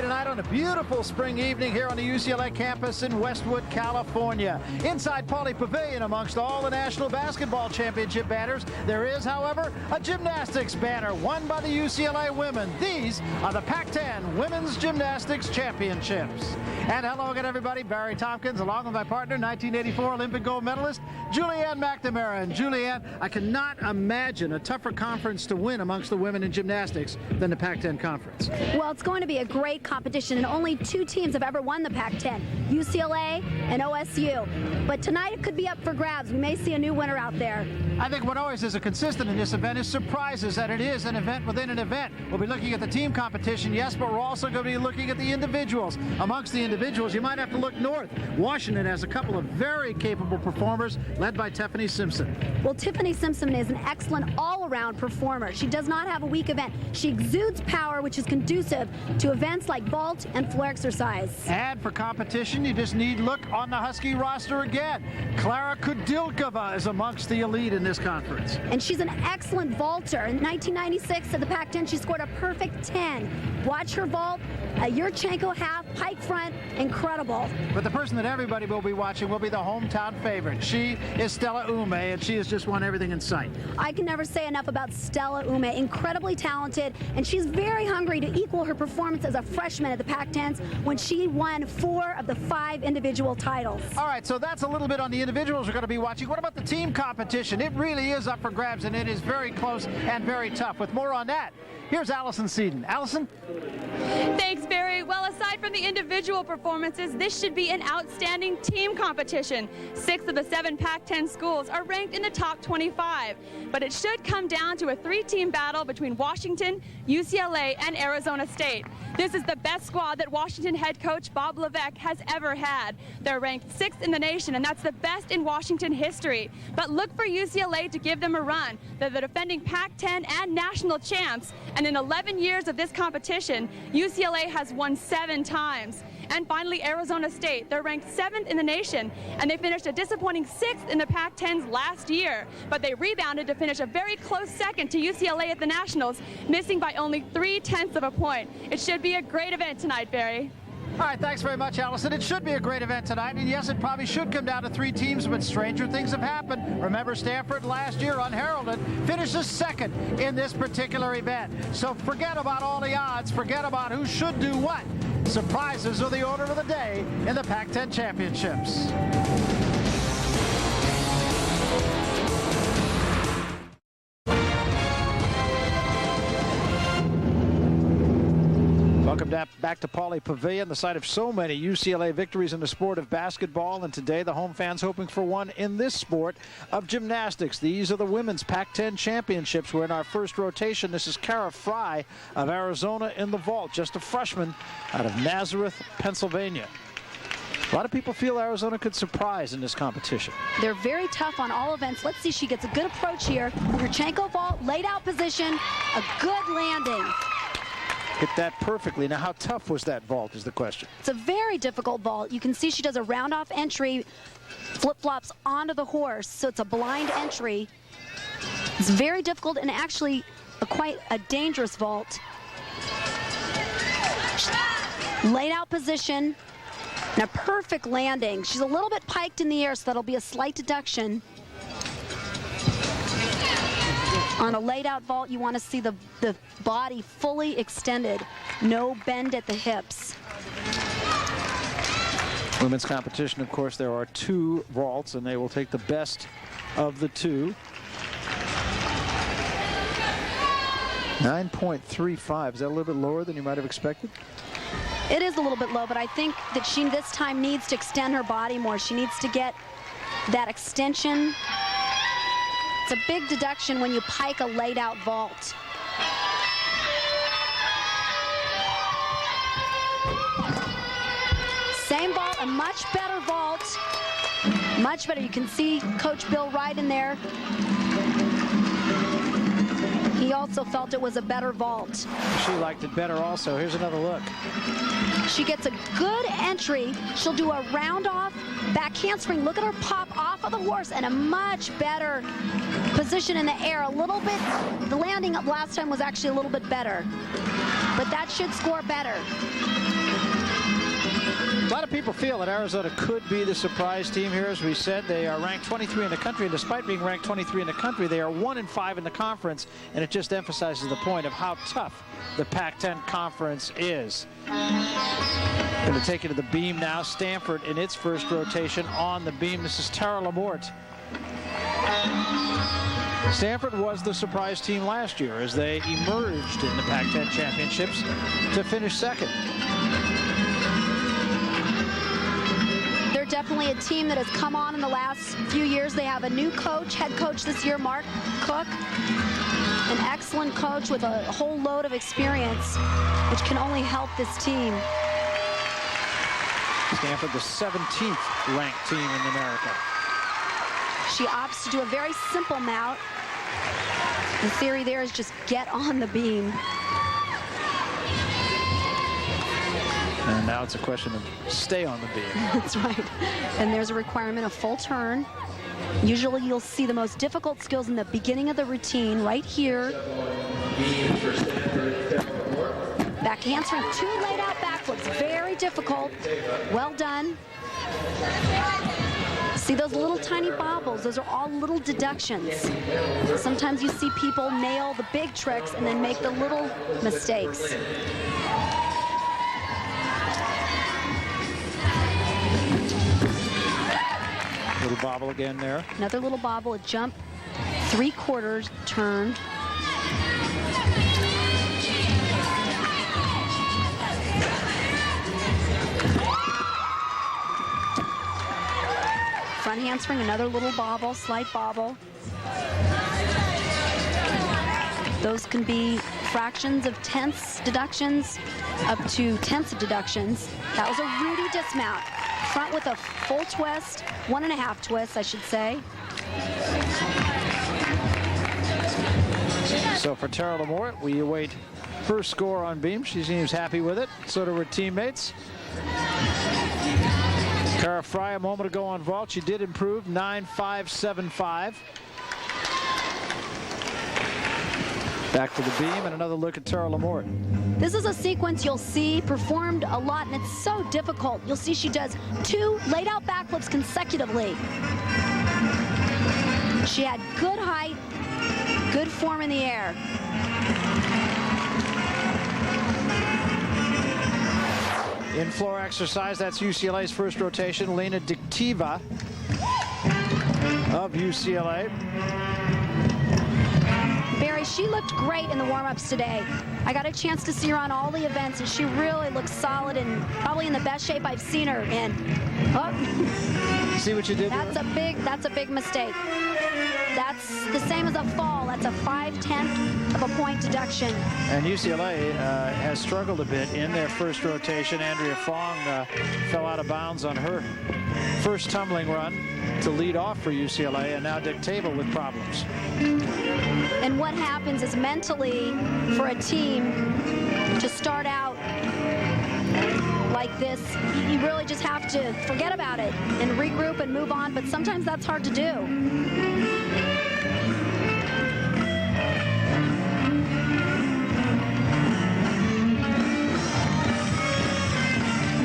tonight on a beautiful spring evening here on the UCLA campus in Westwood, California. Inside Pauley Pavilion, amongst all the National Basketball Championship banners, there is, however, a gymnastics banner won by the UCLA women. These are the Pac-10 Women's Gymnastics Championships. And hello again, everybody. Barry Tompkins, along with my partner, 1984 Olympic gold medalist, Julianne McNamara. And Julianne, I cannot imagine a tougher conference to win amongst the women in gymnastics than the Pac-10 conference. Well, it's going to be a great competition, and only two teams have ever won the Pac-10, UCLA and OSU. But tonight it could be up for grabs. We may see a new winner out there. I think what always is a consistent in this event is surprises, that it is an event within an event. We'll be looking at the team competition, yes, but we're also going to be looking at the individuals. Amongst the individuals, you might have to look north. Washington has a couple of very capable performers, led by Tiffany Simpson. Well, Tiffany Simpson is an excellent all-around performer. She does not have a weak event. She exudes power, which is conducive to events like vault and floor exercise. And for competition, you just need look on the Husky roster again. Klara Kudilkova is amongst the elite in this conference. And she's an excellent vaulter. In 1996 at the Pac-10, she scored a perfect 10. Watch her vault, a Yurchenko half, pike front, incredible. But the person that everybody will be watching will be the hometown favorite. She is Stella Ume, and she has just won everything in sight. I can never say enough about Stella Ume. Incredibly talented, and she's very hungry to equal her performance as a freshman at the Pac-10s when she won 4 of the 5 individual titles. All right, so that's a little bit on the individuals we're going to be watching. What about the team competition? It really is up for grabs, and it is very close and very tough. With more on that, here's Allison Seaton. Allison? Thanks, Barry. Well, aside from the individual performances, this should be an outstanding team competition. 6 of the 7 Pac-10 schools are ranked in the top 25. But it should come down to a 3-team battle between Washington, UCLA, and Arizona State. This is the best squad that Washington head coach Bob Levesque has ever had. They're ranked 6th in the nation, and that's the best in Washington history. But look for UCLA to give them a run. They're the defending Pac-10 and national champs, and in 11 years of this competition, UCLA has won 7 times. And finally, Arizona State. They're ranked 7th in the nation, and they finished a disappointing 6th in the Pac-10s last year. But they rebounded to finish a very close 2nd to UCLA at the Nationals, missing by only 0.3 of a point. It should be a great event tonight, Barry. All right, thanks very much, Allison. It should be a great event tonight, and yes, it probably should come down to 3 teams, but stranger things have happened. Remember, Stanford last year, unheralded, finished 2nd in this particular event. So forget about all the odds, forget about who should do what. Surprises are the order of the day in the Pac-10 Championships. Welcome back to Pauley Pavilion, the site of so many UCLA victories in the sport of basketball, and today the home fans hoping for one in this sport of gymnastics. These are the women's Pac-10 championships. We're in our first rotation. This is Kara Fry of Arizona in the vault, just a freshman out of Nazareth, Pennsylvania. A lot of people feel Arizona could surprise in this competition. They're very tough on all events. Let's see, she gets a good approach here. Yurchenko vault, laid out position, a good landing. Hit that perfectly. Now, how tough was that vault is the question. It's a very difficult vault. You can see she does a round-off entry, flip-flops onto the horse, so it's a blind entry. It's very difficult and actually quite a dangerous vault. Laid out position and a perfect landing. She's a little bit piked in the air, so that'll be a slight deduction. On a laid-out vault, you want to see the body fully extended, no bend at the hips. Women's competition, of course, there are 2 vaults, and they will take the best of the 2. 9.35. Is that a little bit lower than you might have expected? It is a little bit low, but I think that she this time needs to extend her body more. She needs to get that extension. It's a big deduction when you pike a laid-out vault. Same vault, a much better vault. Much better. You can see Coach Bill right in there. He also felt it was a better vault. She liked it better also. Here's another look. She gets a good entry. She'll do a round off back handspring. Look at her pop off of the horse and a much better position. position in the air a little bit. The landing up last time was actually a little bit better, but that should score better. A lot of people feel that Arizona could be the surprise team here. As we said, they are ranked 23 in the country, and despite being ranked 23 in the country, they are 1-5 in the conference, and it just emphasizes the point of how tough the Pac-10 conference is. Going to take it to the beam now. Stanford in its first rotation on the beam. This is Tara Lamort. Stanford was the surprise team last year as they emerged in the Pac-10 championships to finish second. They're definitely a team that has come on in the last few years. They have a new coach, head coach this year, Mark Cook. An excellent coach with a whole load of experience, which can only help this team. Stanford, the 17th ranked team in America. She opts to do a very simple mount. The theory there is just get on the beam. And now it's a question of stay on the beam. That's right. And there's a requirement of full turn. Usually you'll see the most difficult skills in the beginning of the routine right here. Back handspring, 2 laid out backflips. Very difficult. Well done. See those little tiny bobbles? Those are all little deductions. Sometimes you see people nail the big tricks and then make the little mistakes. Little bobble again there. Another little bobble, a jump, 3/4 turned. Front handspring, another little bobble, slight bobble. Those can be fractions of tenths deductions up to tenths of deductions. That was a Rudy dismount. Front with a full twist, 1.5 twists, I should say. So for Tara Lamort, we await her score on beam. She seems happy with it. So do her teammates. Cara Fry a moment ago on vault. She did improve, 9.575. Back to the beam and another look at Tara Lamort. This is a sequence you'll see performed a lot, and it's so difficult. You'll see she does 2 laid out backflips consecutively. She had good height, good form in the air. In-floor exercise, that's UCLA's first rotation. Lena Diktiva of UCLA. Barry, she looked great in the warm-ups today. I got a chance to see her on all the events, and she really looks solid and probably in the best shape I've seen her in. Oh. See what you did there? That's a big mistake. That's the same as a fall. That's a 5/10 of a point deduction. And UCLA has struggled a bit in their first rotation. Andrea Fong fell out of bounds on her first tumbling run to lead off for UCLA, and now Diktiva with problems. And what happens is mentally for a team to start out like this, you really just have to forget about it and regroup and move on, but sometimes that's hard to do.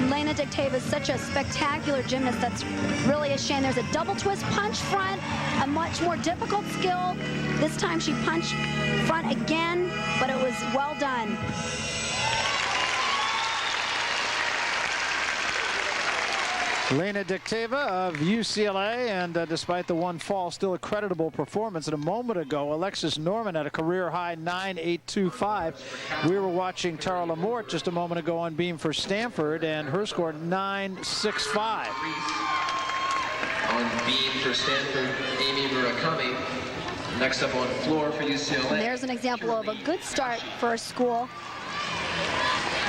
Lena Diktiva is such a spectacular gymnast. That's really a shame. There's a double twist punch front, a much more difficult skill. This time she punched front again, but it was well done. Lena Diktiva of UCLA, and despite the one fall, still a creditable performance. And a moment ago, Alexis Norman had a career-high 9.825. We were watching Tara Lamort just a moment ago on beam for Stanford, and her score 9.65. On beam for Stanford, Amy Murakami. Next up on floor for UCLA. There's an example of a good start for a school.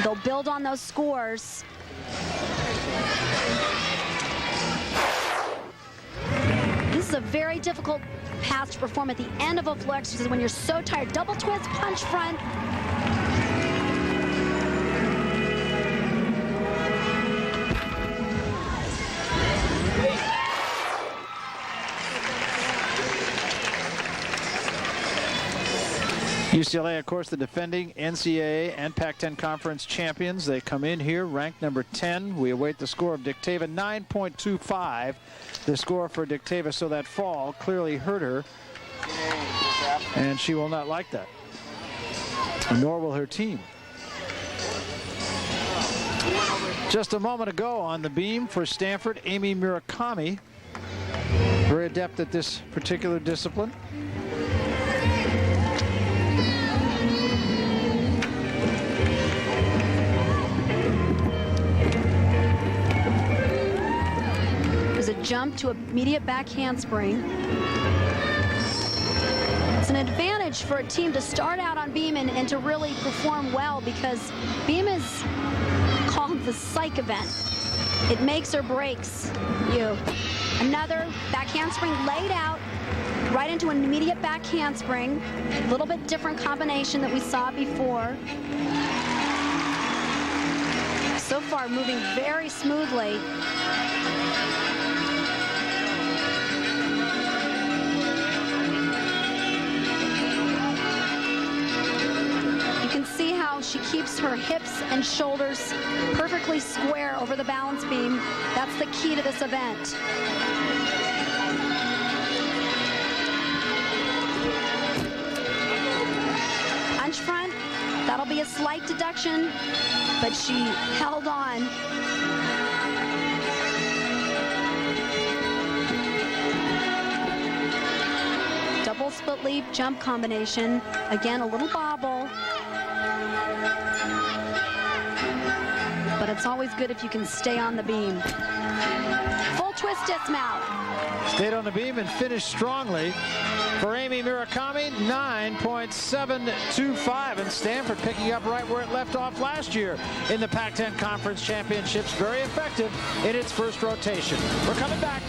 They'll build on those scores. This is a very difficult pass to perform at the end of a floor exercise when you're so tired. Double twist, punch front. UCLA, of course, the defending NCAA and Pac-10 conference champions. They come in here ranked number 10. We await the score of Dictava, 9.25. The score for Dictava, so that fall clearly hurt her, and she will not like that, nor will her team. Just a moment ago on the beam for Stanford, Amy Murakami, very adept at this particular discipline. Jump to immediate back handspring. It's an advantage for a team to start out on beam and to really perform well, because beam is called the psych event. It makes or breaks you. Another back handspring laid out right into an immediate back handspring. A little bit different combination that we saw before. So far moving very smoothly. See how she keeps her hips and shoulders perfectly square over the balance beam. That's the key to this event. Punch front, that'll be a slight deduction, but she held on. Double split leap jump combination. Again, a little bobble. But it's always good if you can stay on the beam. Full twist dismount. Stayed on the beam and finished strongly for Amy Murakami, 9.725. And Stanford picking up right where it left off last year in the Pac-10 Conference Championships. Very effective in its first rotation. We're coming back.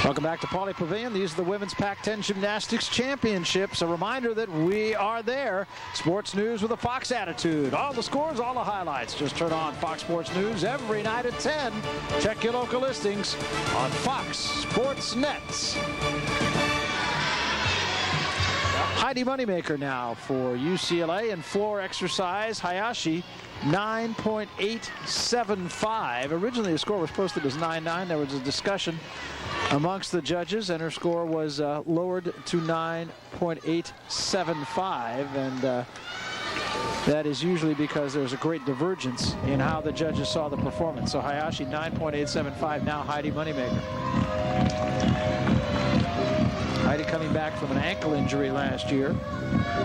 Welcome back to Pauley Pavilion. These are the Women's Pac-10 Gymnastics Championships. A reminder that we are there. Sports news with a Fox attitude. All the scores, all the highlights. Just turn on Fox Sports News every night at 10. Check your local listings on Fox Sports Nets. Heidi Moneymaker now for UCLA in floor exercise. Hayashi, 9.875. Originally the score was posted as 9.9. There was a discussion amongst the judges, and her score was lowered to 9.875, and that is usually because there's a great divergence in how the judges saw the performance. So Hayashi, 9.875. Now Heidi Moneymaker. Heidi coming back from an ankle injury last year.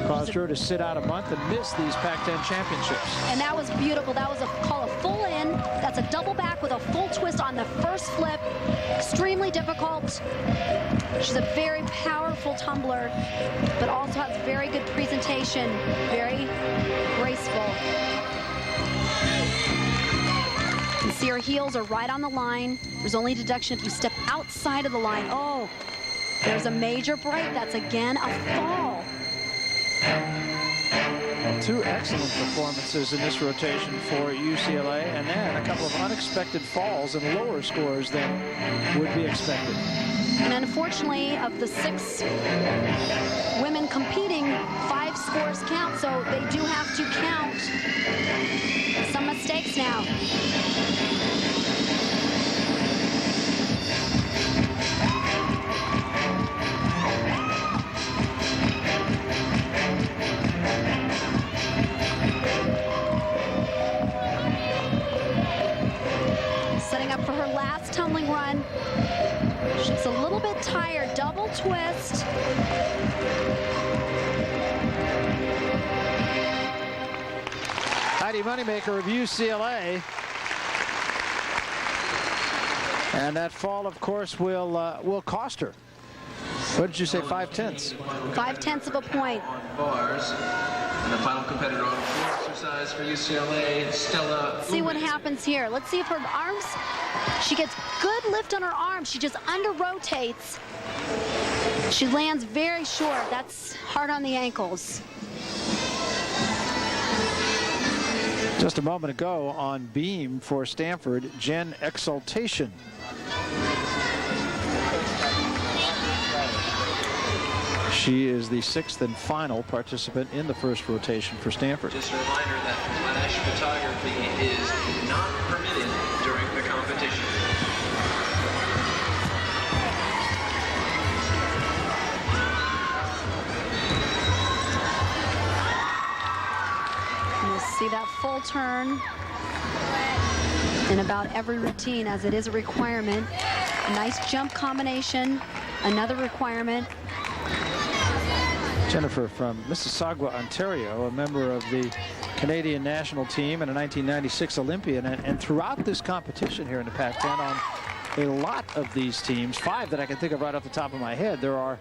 Caused her to sit out a month and miss these Pac-10 championships. And that was beautiful. That was called a full in. That's a double back with a full twist on the first flip. Extremely difficult. She's a very powerful tumbler, but also has very good presentation. Very graceful. You can see her heels are right on the line. There's only deduction if you step outside of the line. Oh, there's a major break. That's again a fall. Two excellent performances in this rotation for UCLA, and then a couple of unexpected falls and lower scores than would be expected. And unfortunately, of the 6 women competing, 5 scores count, so they do have to count some mistakes now. Setting up for her last tumbling run. She's a little bit tired. Double twist. Heidi Moneymaker of UCLA. And that fall, of course, will cost her. What did you say, 5/10? 5/10 of a point. Bars. And the final competitor on floor exercise for UCLA, Stella. Let's see what happens here. Let's see if her arms, she gets good lift on her arms. She just under rotates. She lands very short. That's hard on the ankles. Just a moment ago on beam for Stanford, Jen Exaltation. She is the 6th and final participant in the first rotation for Stanford. Just a reminder that flash photography is not permitted during the competition. You'll see that full turn in about every routine, as it is a requirement. A nice jump combination, another requirement. Jennifer from Mississauga, Ontario, a member of the Canadian national team and a 1996 Olympian. And throughout this competition here in the Pac-10, on a lot of these teams, 5 that I can think of right off the top of my head, there are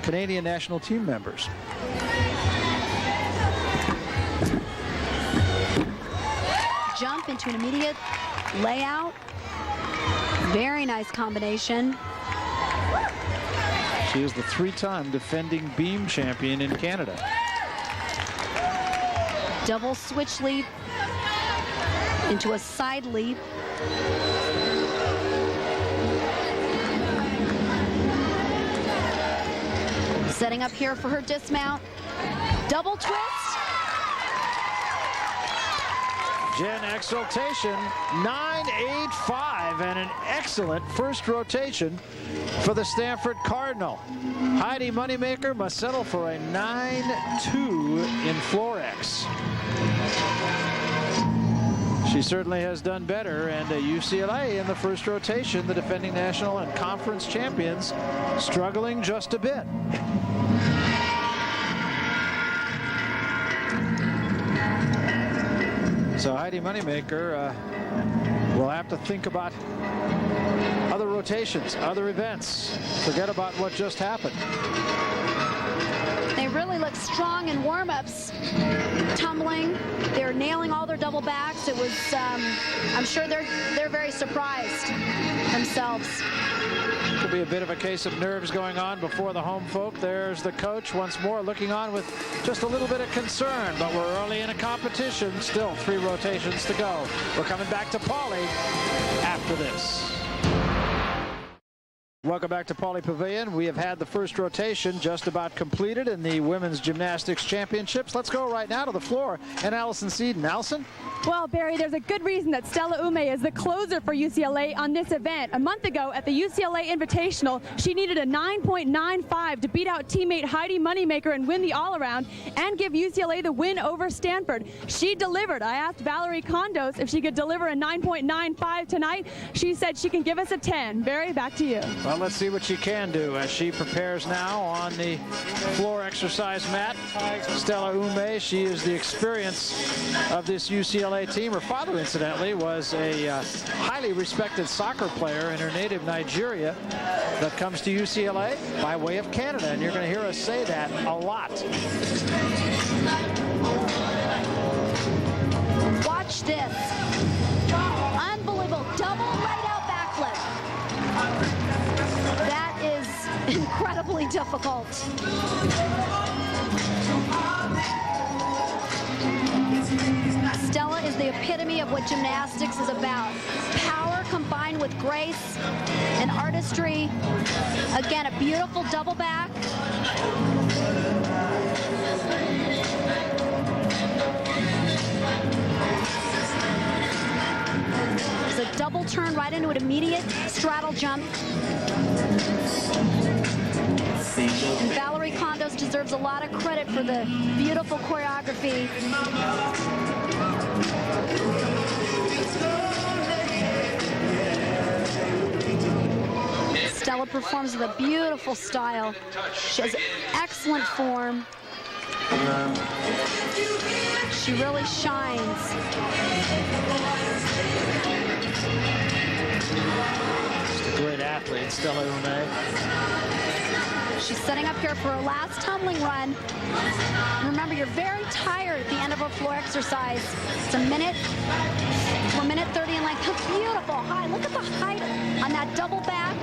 Canadian national team members. Jump into an immediate layout. Very nice combination. She is the 3-time defending beam champion in Canada. Double switch leap into a side leap. Setting up here for her dismount. Double twist. Jen Exaltation, 9.85, and an excellent first rotation for the Stanford Cardinal. Heidi Moneymaker must settle for a 9.2 in floor X. She certainly has done better, and UCLA in the first rotation, the defending national and conference champions, struggling just a bit. So Heidi Moneymaker will have to think about other rotations, other events. Forget about what just happened. They really look strong in warm-ups, tumbling. They're nailing all their double backs. It was, I'm sure they're very surprised themselves. Could be a bit of a case of nerves going on before the home folk. There's the coach once more looking on with just a little bit of concern, but we're early in a competition. Still 3 rotations to go. We're coming back to Pauley after this. Welcome back to Pauley Pavilion. We have had the first rotation just about completed in the Women's Gymnastics Championships. Let's go right now to the floor and Allison Seaton. Allison? Well, Barry, there's a good reason that Stella Ume is the closer for UCLA on this event. A month ago at the UCLA Invitational, she needed a 9.95 to beat out teammate Heidi Moneymaker and win the all-around and give UCLA the win over Stanford. She delivered. I asked Valerie Condos if she could deliver a 9.95 tonight. She said she can give us a 10. Barry, back to you. Well, let's see what she can do as she prepares now on the floor exercise mat. Stella Ume, she is the experience of this UCLA team. Her father, incidentally, was a highly respected soccer player in her native Nigeria that comes to UCLA by way of Canada, and you're going to hear us say that a lot. Watch this. Unbelievable. Double laid-out backflip. That is incredibly difficult. Stella is the epitome of what gymnastics is about. Power combined with grace and artistry. Again, a beautiful double back. It's a double turn right into an immediate straddle jump. And Valerie Condos deserves a lot of credit for the beautiful choreography. Stella performs with a beautiful style. She has excellent form. She really shines. Just a great athlete, Stella Ume. She's setting up here for her last tumbling run. Remember, you're very tired at the end of a floor exercise. It's a minute, 1 minute 30 in length. Beautiful high. Look at the height on that double back.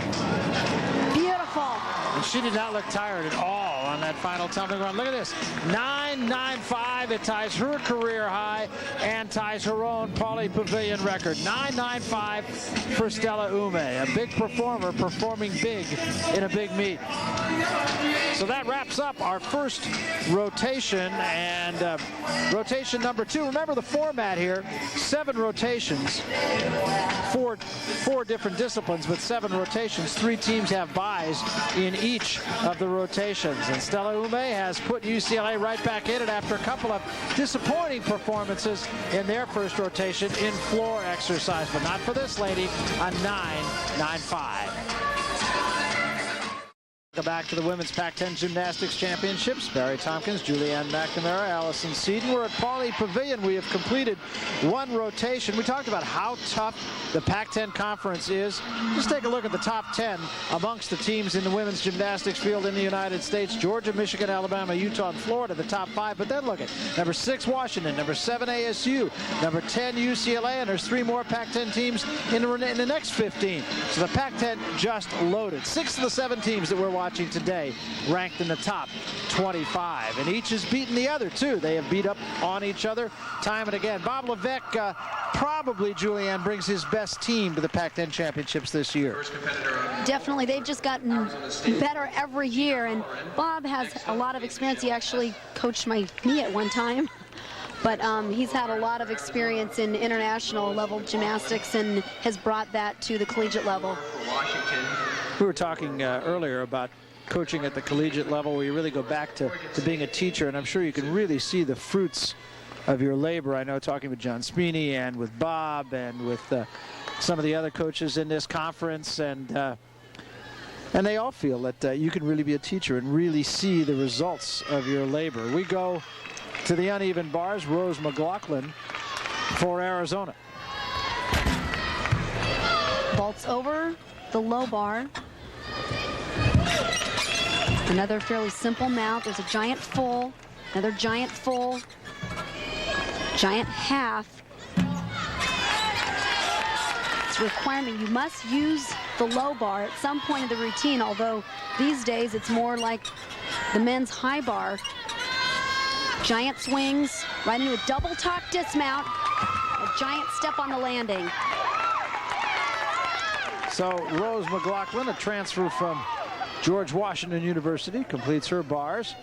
Beautiful. And she did not look tired at all on that final tumbling run. Look at this, 9.95. It ties her career high and ties her own Pauley Pavilion record. 9.95 for Stella Ume, a big performer performing big in a big meet. So that wraps up our first rotation, and rotation number 2. Remember the format here, 7 rotations, four different disciplines, but 7 rotations. 3 teams have byes in each of the rotations, and Stella Ume has put UCLA right back in it after a couple of disappointing performances in their first rotation in floor exercise, but not for this lady, a 9.95. Back to the Women's Pac-10 Gymnastics Championships. Barry Tompkins, Julianne McNamara, Allison Seaton. We're at Pauley Pavilion. We have completed 1 rotation. We talked about how tough the Pac-10 conference is. Just take a look at the top 10 amongst the teams in the women's gymnastics field in the United States. Georgia, Michigan, Alabama, Utah, and Florida, the top 5. But then look at number 6, Washington, number 7, ASU, number 10, UCLA, and there's 3 more Pac-10 teams in the next 15. So the Pac-10 just loaded. 6 of the 7 teams that we're watching today ranked in the top 25, and each has beaten the other too. They have beat up on each other time and again. Bob Levesque, probably, Julianne, brings his best team to the Pac-10 championships this year. Definitely, they've just gotten better every year, and Bob has a lot of experience. He actually coached me at one time, but he's had a lot of experience in international level gymnastics and has brought that to the collegiate level. We were talking earlier about coaching at the collegiate level, where you really go back to being a teacher, and I'm sure you can really see the fruits of your labor. I know, talking with John Spini and with Bob and with some of the other coaches in this conference, and they all feel that you can really be a teacher and really see the results of your labor. We go to the uneven bars. Rose McLaughlin for Arizona. Vaults over the low bar. Another fairly simple mount. There's a giant full, another giant full, giant half. It's a requirement. You must use the low bar at some point in the routine, although these days it's more like the men's high bar. Giant swings right into a double tuck dismount, a giant step on the landing. So Rose McLaughlin, a transfer from George Washington University, completes her bars.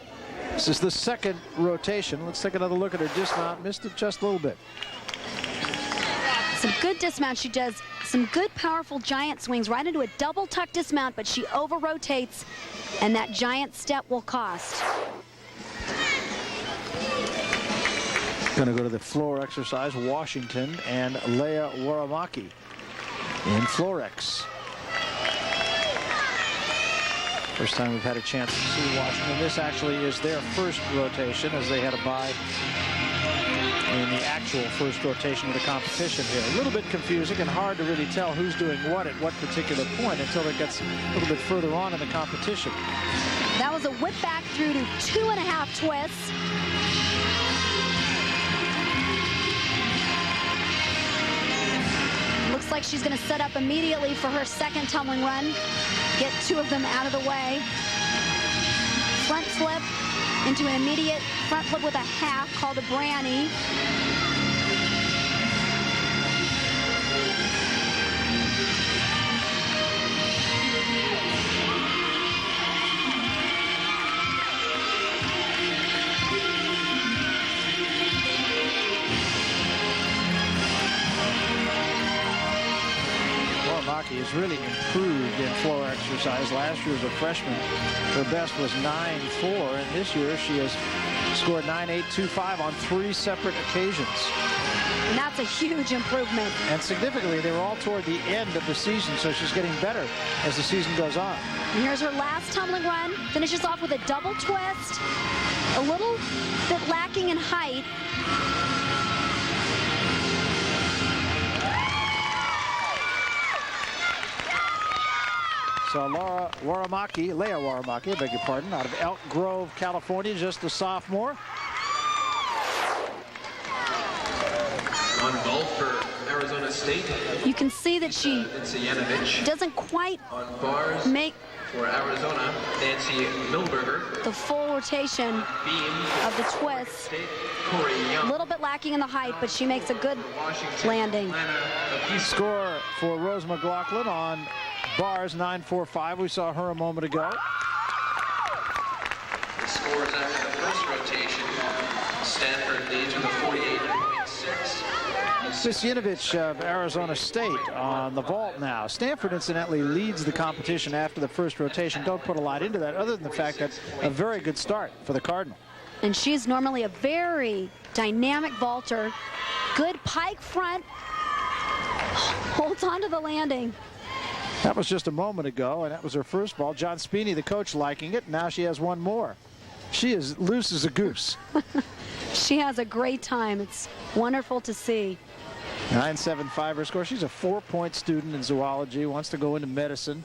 This is the second rotation. Let's take another look at her dismount. Missed it just a little bit. Some good dismount. She does some good, powerful giant swings right into a double tuck dismount, but she over rotates, and that giant step will cost. Going to go to the floor exercise. Washington and Leah Waramaki in Florex. First time we've had a chance to see Washington. This actually is their first rotation, as they had a bye in the actual first rotation of the competition here. A little bit confusing and hard to really tell who's doing what at what particular point until it gets a little bit further on in the competition. That was a whip back through to 2.5 twists. Looks like she's going to set up immediately for her second tumbling run. Get 2 of them out of the way. Front flip into an immediate front flip with a half called a Branny. Has really improved in floor exercise. Last year as a freshman, her best was 9.4, and this year she has scored 9.825 on 3 separate occasions. And that's a huge improvement. And significantly, they were all toward the end of the season, so she's getting better as the season goes on. And here's her last tumbling run. Finishes off with a double twist. A little bit lacking in height. So Leah Waramaki, I beg your pardon, out of Elk Grove, California, just a sophomore. On vault for Arizona State. You can see that she doesn't quite make for Arizona, Nancy Milberger. The full rotation of the twist. A little bit lacking in the height, but she makes a good landing. Score for Rose McLaughlin on bars 9-4-5. We saw her a moment ago. The scores after the first rotation. Stanford leads with a 48.6. Visyanovich of Arizona State on the vault now. Stanford, incidentally, leads the competition after the first rotation. Don't put a lot into that, other than the fact that a very good start for the Cardinal. And she's normally a very dynamic vaulter. Good pike front. Holds on to the landing. That was just a moment ago, and that was her first ball. John Spini, the coach, liking it. Now she has one more. She is loose as a goose. She has a great time. It's wonderful to see. 9.75 her score. She's a 4-point student in zoology, wants to go into medicine.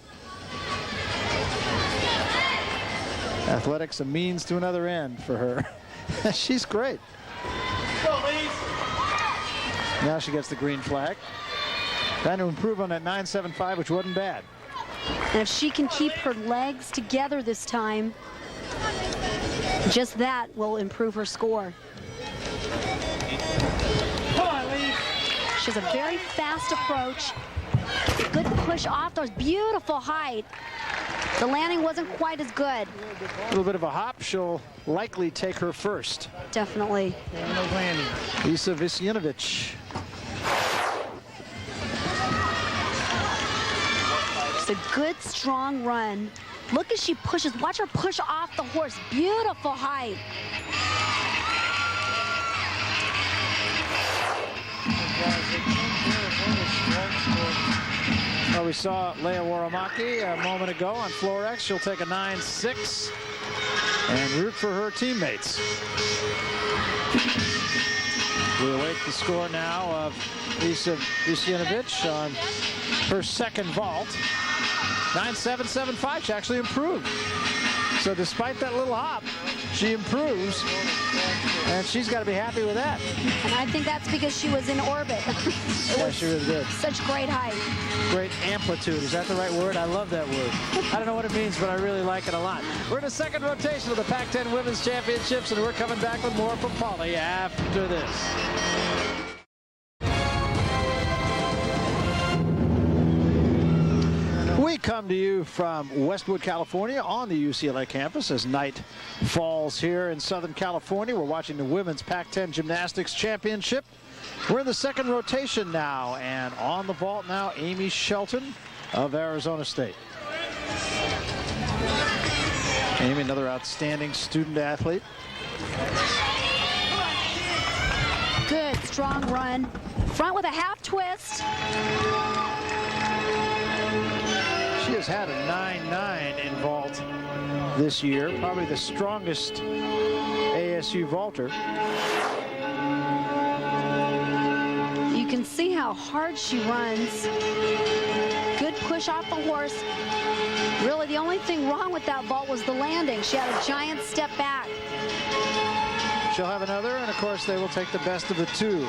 Athletics, a means to another end for her. She's great. Now she gets the green flag. Trying to improve on that 9.75, which wasn't bad. And if she can keep her legs together this time, just that will improve her score. She has a very fast approach. Good push off those, beautiful height. The landing wasn't quite as good. A little bit of a hop. She'll likely take her first. Definitely. Lisa Visyanovich. It's a good, strong run. Look as she pushes. Watch her push off the horse. Beautiful height. Well, we saw Leah Waramaki a moment ago on Floor X. She'll take a 9.6 and root for her teammates. We await the score now of Lisa Visyanovich on her second vault. 9.775. She actually improved. So despite that little hop, she improves, and she's got to be happy with that. And I think that's because she was in orbit. Yeah, she really did. Such great height. Great amplitude. Is that the right word? I love that word. I don't know what it means, but I really like it a lot. We're in the second rotation of the Pac-10 Women's Championships, and we're coming back with more from Polly after this. We come to you from Westwood, California on the UCLA campus as night falls here in Southern California. We're watching the Women's Pac-10 Gymnastics Championship. We're in the second rotation now, and on the vault now, Amy Shelton of Arizona State. Amy, another outstanding student athlete. Good, strong run. Front with a half twist. She has had a 9.9 in vault this year, probably the strongest ASU vaulter. You can see how hard she runs. Good push off the horse. Really, the only thing wrong with that vault was the landing. She had a giant step back. She'll have another, and of course they will take the best of the two.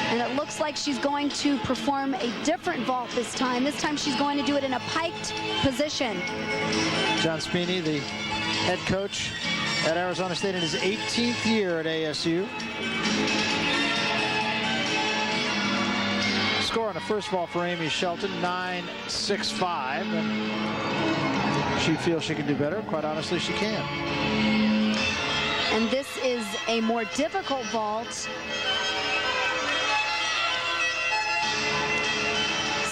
And it looks like she's going to perform a different vault this time. This time she's going to do it in a piked position. John Spini, the head coach at Arizona State in his 18th year at ASU. Score on the first vault for Amy Shelton, 9.65. And she feels she can do better. Quite honestly, she can. And this is a more difficult vault.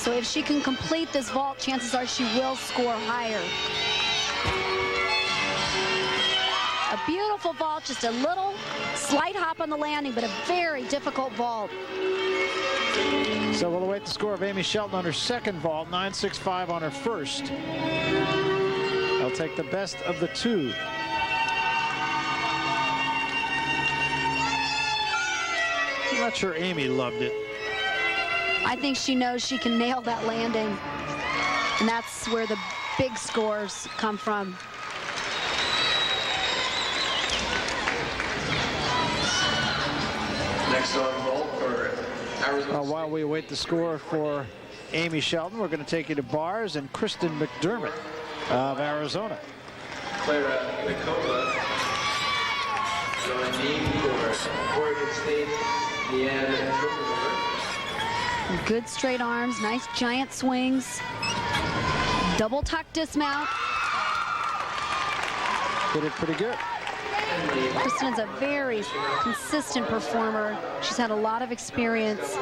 So if she can complete this vault, chances are she will score higher. A beautiful vault, just a little slight hop on the landing, but a very difficult vault. So we'll await the score of Amy Shelton on her second vault, 9.65 on her first. I'll take the best of the two. I'm not sure Amy loved it. I think she knows she can nail that landing. And that's where the big scores come from. Next on While we await the score for Amy Shelton, we're going to take you to bars and Kristen McDermott of Arizona. Clara Mikova going for Oregon State, Deanna Trufelberg. Good straight arms, nice giant swings. Double tuck dismount. Did it pretty good. Kristen is a very consistent performer. She's had a lot of experience.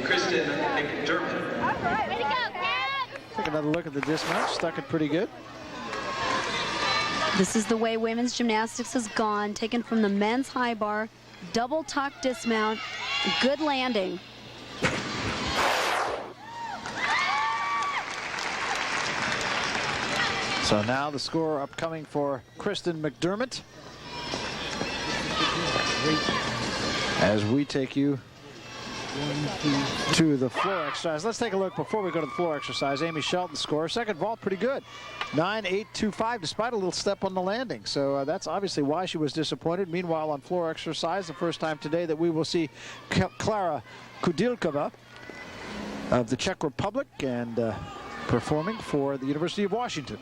Kristen McDermott. All right, way to go, Kat. Take another look at the dismount. Stuck it pretty good. This is the way women's gymnastics has gone, taken from the men's high bar, double tuck dismount, good landing. So now the score upcoming for Kristen McDermott as we take you to the floor exercise. Let's take a look before we go to the floor exercise. Amy Shelton's score, second vault, pretty good. 9.825 despite a little step on the landing. So that's obviously why she was disappointed. Meanwhile, on floor exercise, the first time today that we will see Klara Kudilkova of the Czech Republic and performing for the University of Washington.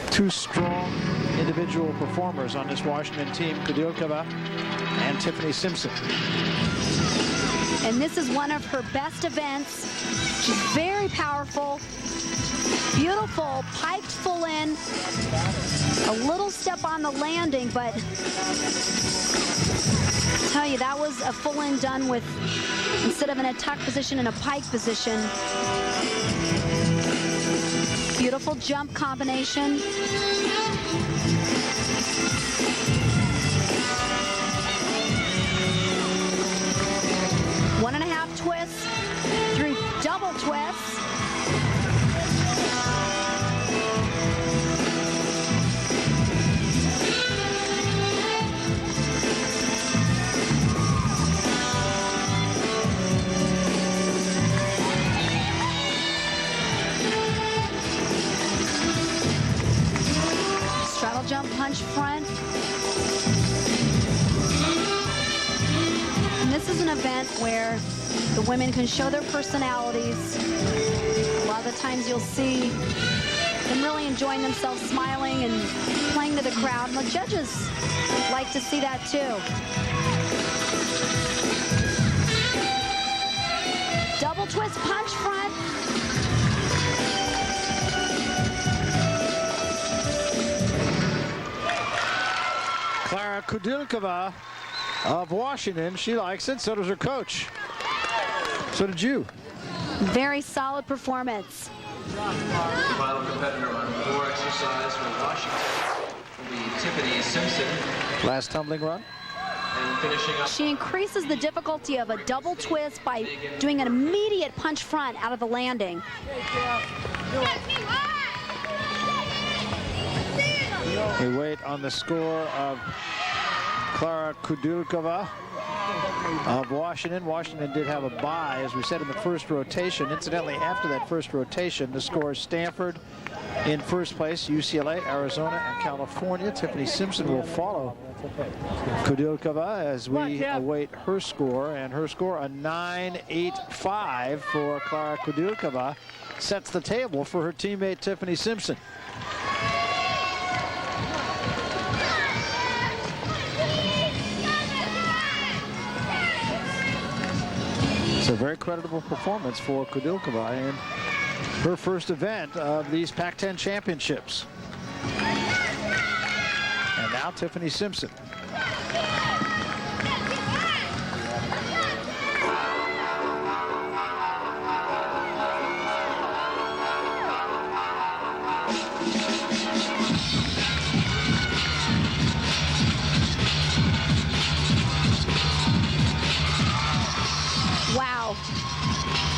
Two strong individual performers on this Washington team, Kudilkova and Tiffany Simpson. And this is one of her best events. She's very powerful, beautiful, piked full in. A little step on the landing, but I tell you, that was a full in done with, instead of in a tuck position, in a pike position. Beautiful jump combination. One and a half twists through double twists. Straddle jump punch front. And this is an event where the women can show their personalities. A lot of the times you'll see them really enjoying themselves, smiling and playing to the crowd. And the judges like to see that too. Double twist punch front. Klara Kudilkova of Washington, she likes it, so does her coach. So did you. Very solid performance. The final competitor on floor exercise for Washington will be Tiffany Simpson. Last tumbling run. And finishing up. She increases the difficulty of a double twist by doing an immediate punch front out of the landing. We wait on the score of Klara Kudilkova of Washington. Washington did have a bye, as we said, in the first rotation. Incidentally, after that first rotation, the score is Stanford in first place, UCLA, Arizona, and California. Tiffany Simpson will follow Kudilkova as we await her score, and her score, a 9.85 for Klara Kudilkova, sets the table for her teammate Tiffany Simpson. It's a very creditable performance for Kudilkova in her first event of these Pac-10 championships. And now Tiffany Simpson. Wow.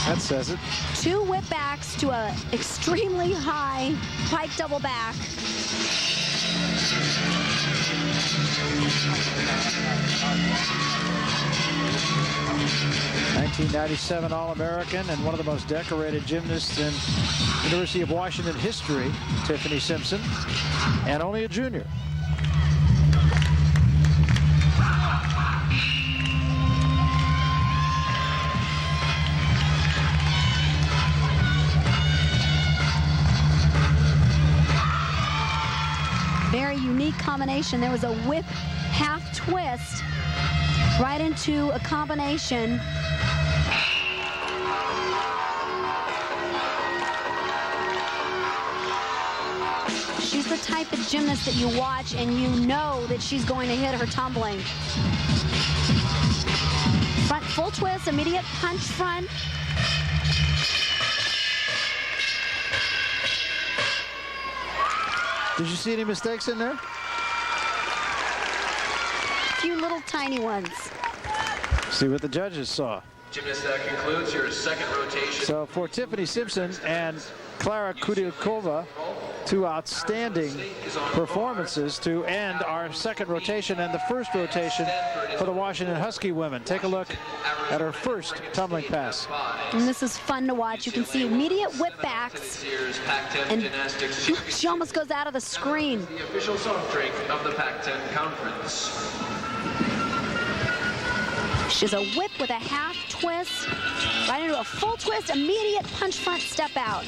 That says it. Two whip backs to a extremely high pike double back. '97 All-American and one of the most decorated gymnasts in University of Washington history, Tiffany Simpson, and only a junior. unique combination. There was a whip half twist right into a combination. She's the type of gymnast that you watch and you know that she's going to hit her tumbling. Front full twist, immediate punch front. Did you see any mistakes in there? A few little tiny ones. See what the judges saw. Gymnast, that concludes your second rotation. So for Tiffany Simpson and Klara Kudyakova, two outstanding performances to end our second rotation and the first rotation for the Washington Husky women. Take a look at her first tumbling pass. And this is fun to watch. You can see immediate whip backs. And she almost goes out of the screen. The official soft drink of the Pac-10 conference. She's a whip with a half twist, right into a full twist, immediate punch front step out.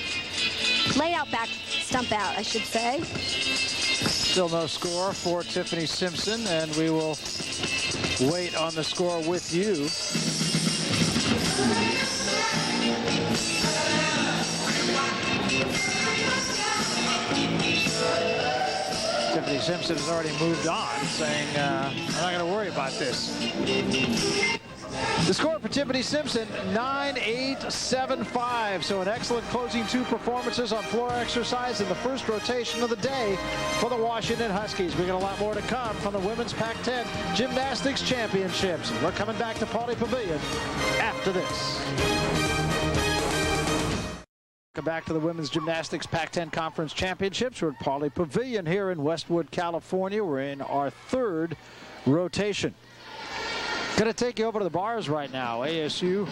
Lay out back stump out, I should say. Still no score for Tiffany Simpson, and we will wait on the score with you. Tiffany Simpson has already moved on, saying, I'm not going to worry about this. The score for Tiffany Simpson, 9-8-7-5. So an excellent closing two performances on floor exercise in the first rotation of the day for the Washington Huskies. We got a lot more to come from the Women's Pac-10 Gymnastics Championships. We're coming back to Pauley Pavilion after this. Welcome back to the Women's Gymnastics Pac-10 Conference Championships. We're at Pauley Pavilion here in Westwood, California. We're in our third rotation. Going to take you over to the bars right now. ASU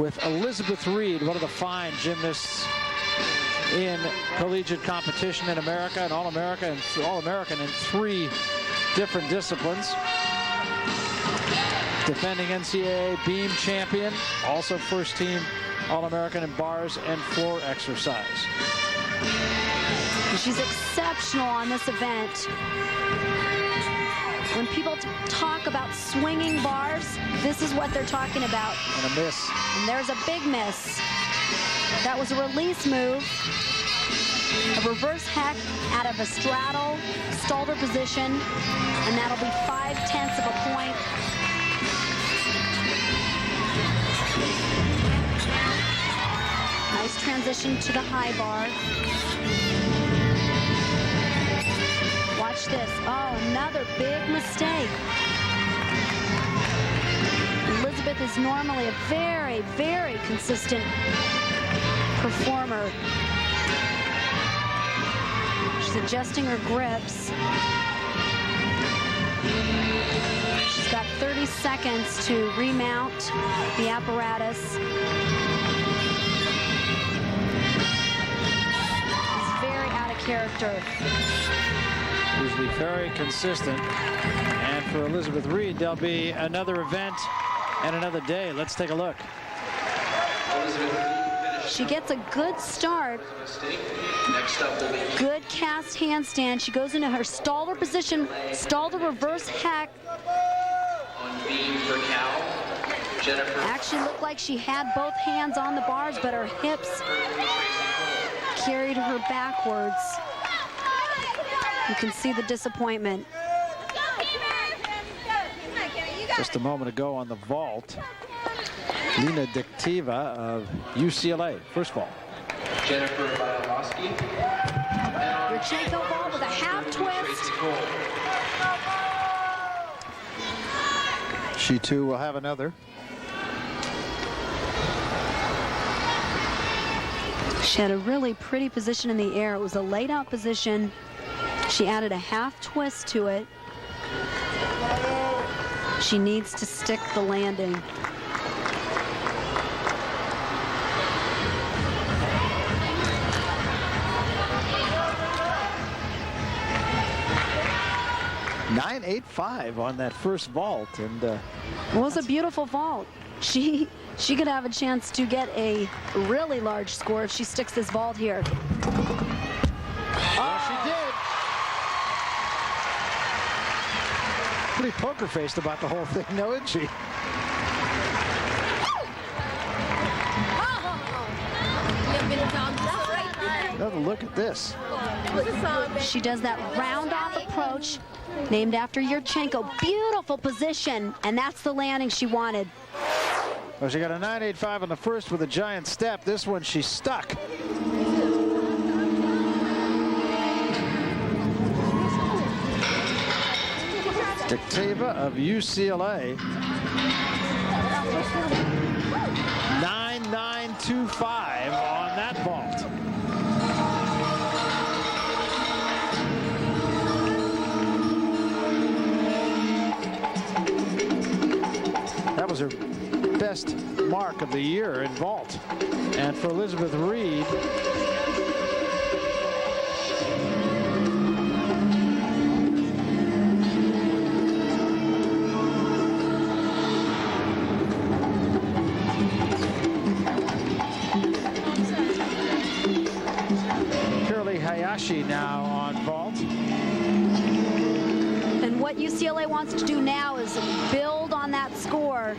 with Elizabeth Reed, one of the fine gymnasts in collegiate competition in America, and All-American in 3 different disciplines. Defending NCAA beam champion, also first team All-American in bars and floor exercise. She's exceptional on this event. When people talk about swinging bars, this is what they're talking about. And a miss. And there's a big miss. That was a release move. A reverse heck out of a straddle, stalled her position, and that'll be 5/10 of a point. Nice transition to the high bar. Watch this. Oh, another big mistake. Elizabeth is normally a very, very consistent performer. She's adjusting her grips. She's got 30 seconds to remount the apparatus. It's very out of character. Usually very consistent. And for Elizabeth Reed, there'll be another event and another day. Let's take a look. She gets a good start. Good cast handstand. She goes into her staller position, stalled a reverse hack. Actually looked like she had both hands on the bars, but her hips carried her backwards. You can see the disappointment. Just a moment ago on the vault, Lena Diktiva of UCLA, first vault. Jennifer Bialowski. Yurchenko ball with a half twist. She too will have another. She had a really pretty position in the air. It was a laid out position. She added a half twist to it. She needs to stick the landing. .985 on that first vault, and it was a beautiful vault. She could have a chance to get a really large score if she sticks this vault here. Oh, she did. pretty poker-faced about the whole thing, no, isn't she? Another look at this. She does that round-off approach, named after Yurchenko. Beautiful position, and that's the landing she wanted. Well, she got a 9.85 on the first with a giant step. This one, she's stuck. Dicteva of UCLA. 9.925 on that vault. That was her best mark of the year in vault. And for Elizabeth Reed, now on vault. And what UCLA wants to do now is build on that score.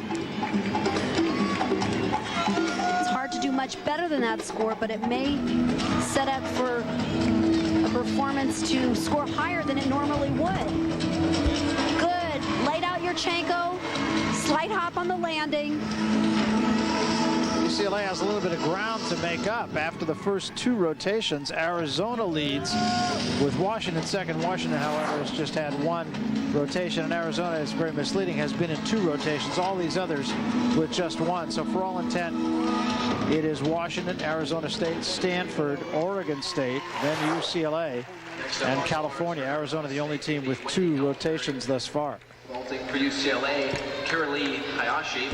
It's hard to do much better than that score, but it may set up for a performance to score higher than it normally would. Good. Laid out Yurchenko. Slight hop on the landing. UCLA has a little bit of ground to make up. After the first two rotations, Arizona leads with Washington second. Washington, however, has just had one rotation, and Arizona is very misleading, has been in two rotations. All these others with just one. So for all intent, it is Washington, Arizona State, Stanford, Oregon State, then UCLA, and California. Arizona the only team with two rotations thus far. Vaulting for UCLA, Carolee Hayashi.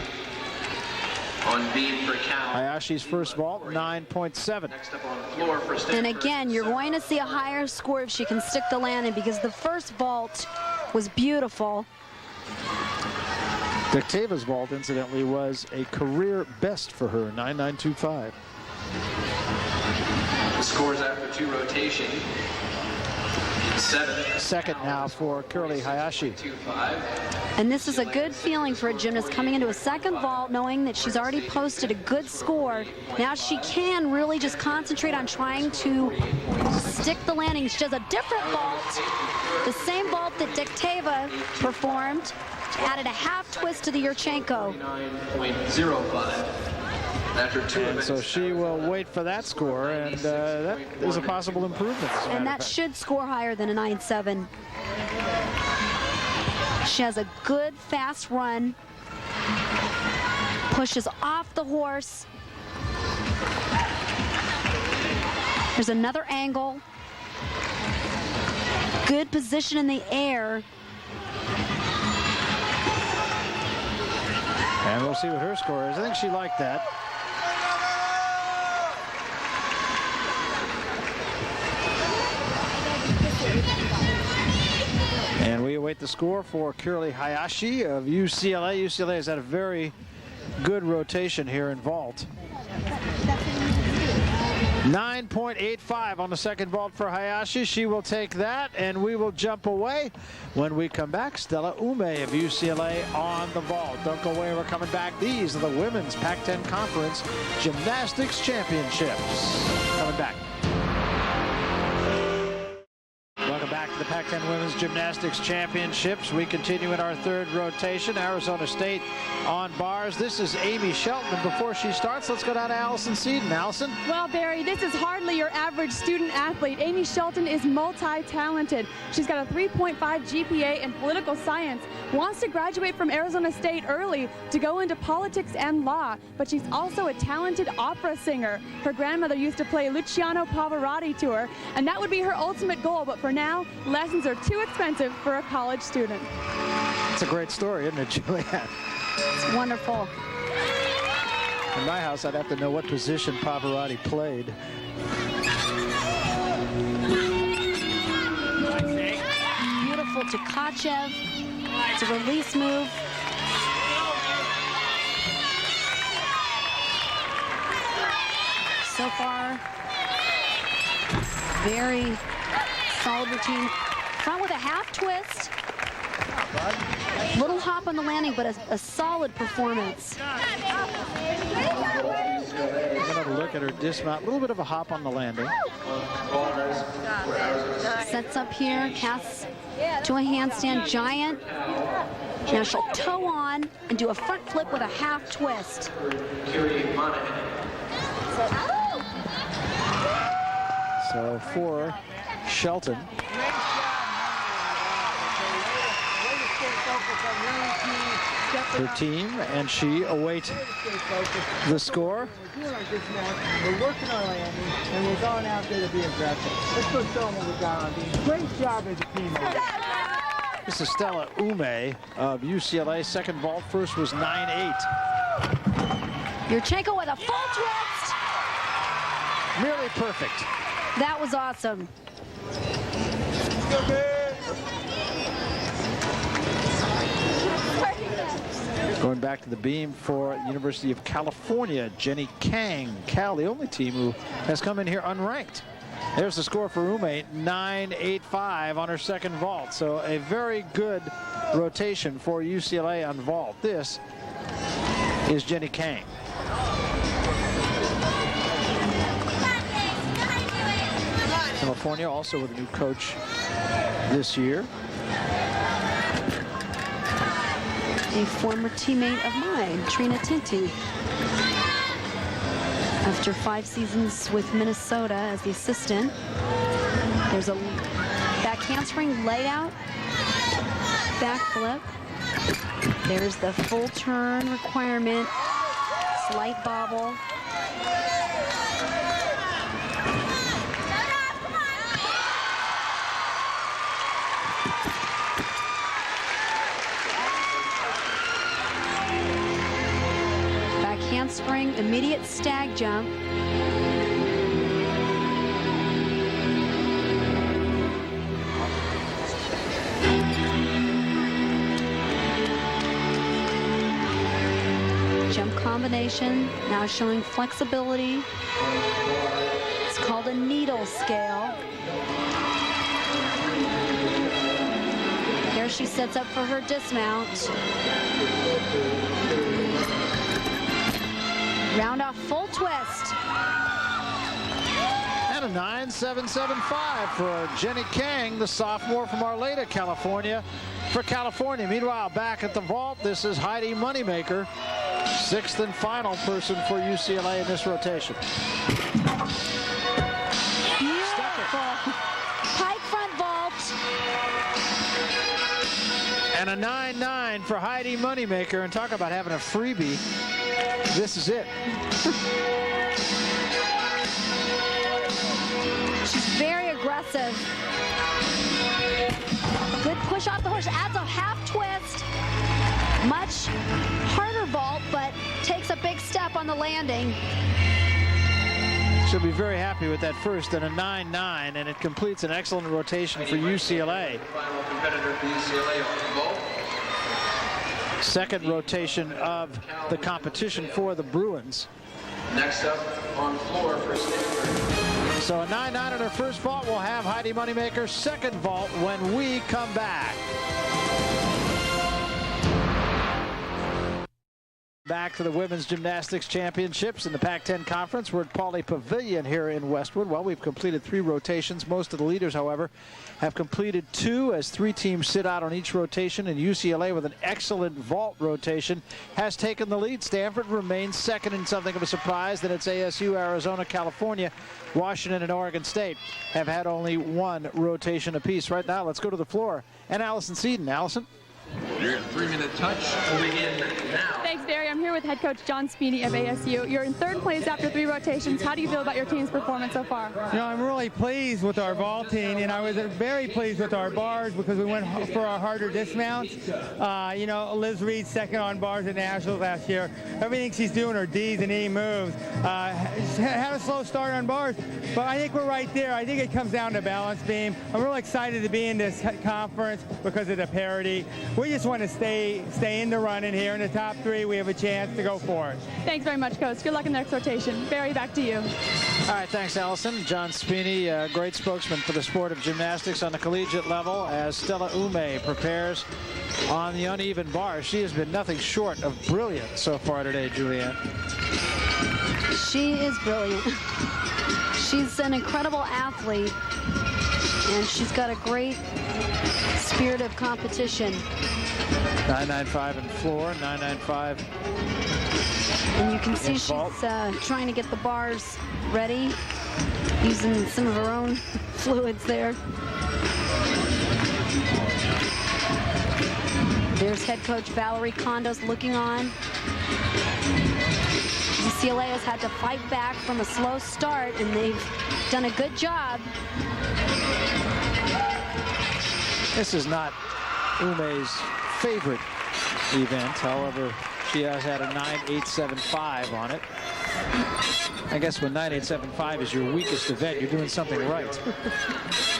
On beam for Cal. Hayashi's first vault, 9.7. Next up on floor for Stanford. And again, you're going to see a higher score if she can stick the landing, because the first vault was beautiful. Dicteva's vault, incidentally, was a career best for her, 9.925. The scores after two rotations. Second now for Carolee Hayashi. And this is a good feeling for a gymnast coming into a second vault, knowing that she's already posted a good score. Now she can really just concentrate on trying to stick the landing. She does a different vault, the same vault that Dicteva performed. She added a half twist to the Yurchenko. 9.05. And so she will wait for that score, and that is a possible improvement. And that should score higher than a 9.7. She has a good fast run, pushes off the horse. There's another angle. Good position in the air. And we'll see what her score is. I think she liked that. And we await the score for Carolee Hayashi of UCLA. UCLA has had a very good rotation here in vault. 9.85 on the second vault for Hayashi. She will take that, and we will jump away. When we come back, Stella Ume of UCLA on the vault. Don't go away. We're coming back. These are the Women's Pac-10 Conference Gymnastics Championships. Coming back. Welcome back to the Pac-10 Women's Gymnastics Championships. We continue in our third rotation. Arizona State on bars. This is Amy Shelton. And before she starts, let's go down to Allison Seaton. Allison? Well, Barry, this is hardly your average student athlete. Amy Shelton is multi-talented. She's got a 3.5 GPA in political science, wants to graduate from Arizona State early to go into politics and law, but she's also a talented opera singer. Her grandmother used to play Luciano Pavarotti to her, and that would be her ultimate goal, but for now, lessons are too expensive for a college student. It's a great story, isn't it, Julianne? It's wonderful. In my house, I'd have to know what position Pavarotti played. Beautiful to Tkachev. It's a release move. So far, very solid routine. Front with a half twist. Little hop on the landing, but a solid performance. Another look at her dismount. A little bit of a hop on the landing. Sets up here, casts to a handstand giant. Now she'll toe on and do a front flip with a half twist. So for Shelton. Her team, and she awaits the score. We're working on landing, and we're going out there to be aggressive. Let's go show them what we got on these. Great job as a team. This is Stella Ume of UCLA. Second vault, first was 9-8. Yurchenko with a full twist. Nearly perfect. That was awesome. Going back to the beam for University of California, Jenny Kang. Cal, the only team who has come in here unranked. There's the score for Ume, 9.85 on her second vault. So a very good rotation for UCLA on vault. This is Jenny Kang. California also with a new coach this year. A former teammate of mine, Trina Tinty. After 5 seasons with Minnesota as the assistant, there's a back handspring laid out, back flip. There's the full turn requirement, slight bobble. Handspring, immediate stag jump. Jump combination, now showing flexibility. It's called a needle scale. Here she sets up for her dismount. Round off full twist. And a 9.775 for Jenny Kang, the sophomore from Arleta, California, for California. Meanwhile, back at the vault, this is Heidi Moneymaker, 6th and final person for UCLA in this rotation. Beautiful. Pike front vault. And a 9.9 for Heidi Moneymaker. And talk about having a freebie. This is it. She's very aggressive. Good push off the horse, adds a half twist. Much harder vault, but takes a big step on the landing. She'll be very happy with that first and a 9.9, and it completes an excellent rotation for UCLA. Final competitor for UCLA on the vault. Second rotation of the competition for the Bruins. Next up on floor for Stanford. So a 9.9 on her first vault. We'll have Heidi Moneymaker's second vault when we come back. Back to the Women's Gymnastics Championships in the Pac-10 Conference. We're at Pauley Pavilion here in Westwood. Well, we've completed 3 rotations. Most of the leaders, however, have completed 2 as 3 teams sit out on each rotation. And UCLA, with an excellent vault rotation, has taken the lead. Stanford remains second in something of a surprise. Then it's ASU, Arizona, California, Washington, and Oregon State have had only 1 rotation apiece. Right now, let's go to the floor. And Allison Seaton. Allison? Your 3-minute touch will begin now. Thanks, Barry. I'm here with head coach John Speedy of ASU. You're in 3rd place after 3 rotations. How do you feel about your team's performance so far? You know, I'm really pleased with our vaulting, and I was very pleased with our bars because we went for our harder dismounts. You know, Liz Reed second on bars at Nationals last year. Everything she's doing, her D's and E moves, had a slow start on bars, but I think we're right there. I think it comes down to balance beam. I'm really excited to be in this conference because of the parity. We just want to stay in the running here in the top 3. We have a chance to go for it. Thanks very much, Coach. Good luck in the next rotation. Barry, back to you. All right, thanks, Allison. John Spini, great spokesman for the sport of gymnastics on the collegiate level as Stella Ume prepares on the uneven bar. She has been nothing short of brilliant so far today, Julianne. She is brilliant. She's an incredible athlete, and she's got a great spirit of competition. 995 in floor, 995. And you can see she's trying to get the bars ready, using some of her own fluids there. There's head coach Valerie Condos looking on. UCLA has had to fight back from a slow start, and they've done a good job. This is not Ume's favorite event. However, she has had a 9.875 on it. I guess when 9.875 is your weakest event, you're doing something right.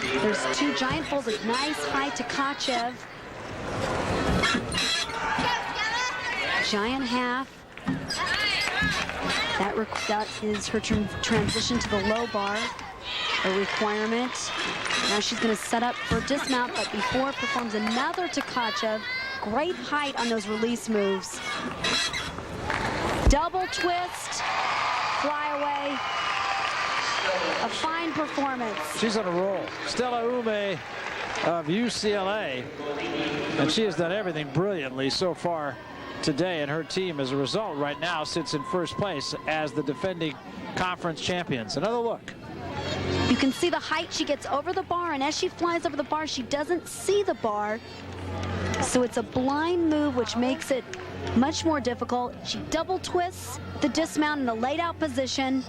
There's two giant bulls with nice high Tkachev. Giant half. That is her transition to the low bar, a requirement. Now she's going to set up for dismount, but before performs another Tkachev. Great height on those release moves. Double twist, fly away. A fine performance. She's on a roll. Stella Ume of UCLA, and she has done everything brilliantly so far today, and her team as a result right now sits in first place as the defending conference champions. Another look. You can see the height she gets over the bar, and as she flies over the bar, she doesn't see the bar. So it's a blind move, which makes it much more difficult. She double twists the dismount in a laid out position.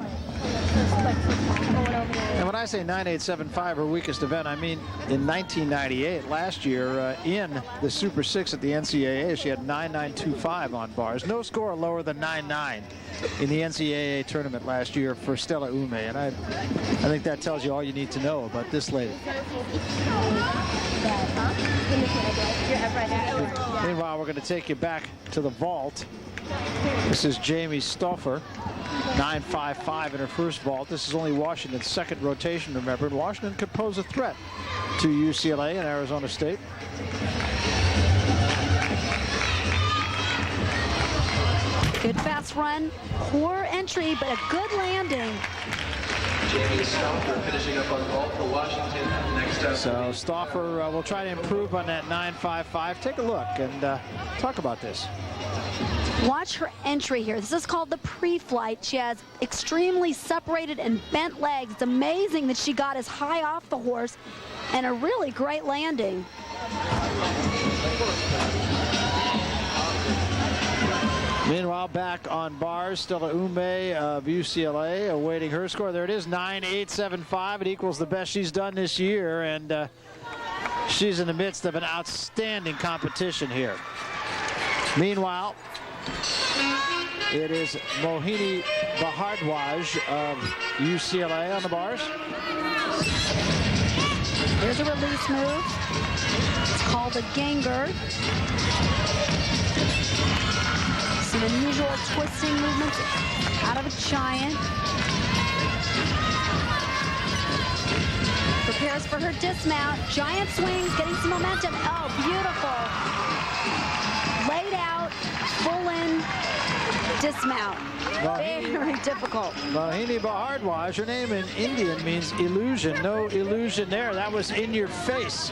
And when I say 9.875, her weakest event, I mean in 1998, last year, in the Super 6 at the NCAA, she had 9.925 on bars. No score lower than 9.9 in the NCAA tournament last year for Stella Ume. And I think that tells you all you need to know about this lady. Meanwhile, we're going to take you back to the vault. This is Jamie Stauffer, 9.55 in her first vault. This is only Washington's second rotation, remember. Washington could pose a threat to UCLA and Arizona State. Good fast run, poor entry, but a good landing. Jamie Stauffer finishing up on vault for Washington. Next up. So Stauffer will try to improve on that 9.55. Take a look and talk about this. Watch her entry here. This is called the pre-flight. She has extremely separated and bent legs. It's amazing that she got as high off the horse, and a really great landing. Meanwhile, back on bars, Stella Ume of UCLA awaiting her score. There it is, 9.875. It equals the best she's done this year, and she's in the midst of an outstanding competition here. Meanwhile, it is Mohini Bhardwaj of UCLA on the bars. Here's a release move. It's called a ganger. Some unusual twisting movements out of a giant. Prepares for her dismount. Giant swings, getting some momentum. Oh, beautiful. Laid out, full in dismount. Very difficult. Mohini Bhardwaj, her name in Indian means illusion. No illusion there. That was in your face.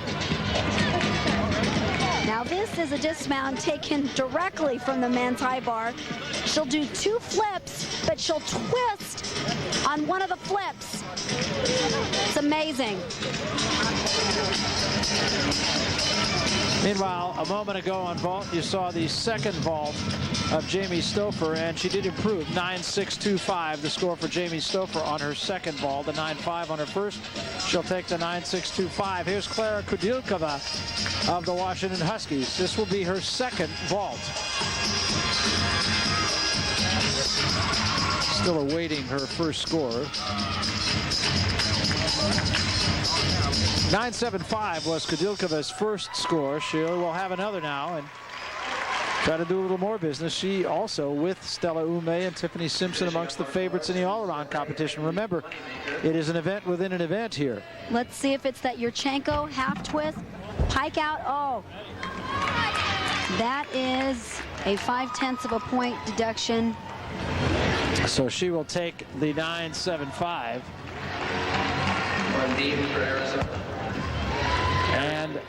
Now this is a dismount taken directly from the men's high bar. She'll do two flips, but she'll twist on one of the flips. It's amazing. Meanwhile, a moment ago on vault, you saw the second vault of Jamie Stauffer, and she did improve. 9.625, the score for Jamie Stauffer on her second vault. The 9.5 on her first. She'll take the 9.625. Here's Klara Kudilkova of the Washington Huskies. This will be her second vault. Still awaiting her first score. 9.75 was Kudilkova's first score. She will have another now, and Try to do a little more business. She also, with Stella Ume and Tiffany Simpson, amongst the favorites in the all-around competition. Remember, it is an event within an event here. Let's see if it's that Yurchenko half twist, pike out. Oh, that is a 5/10 of a point deduction. So she will take the 9.75. And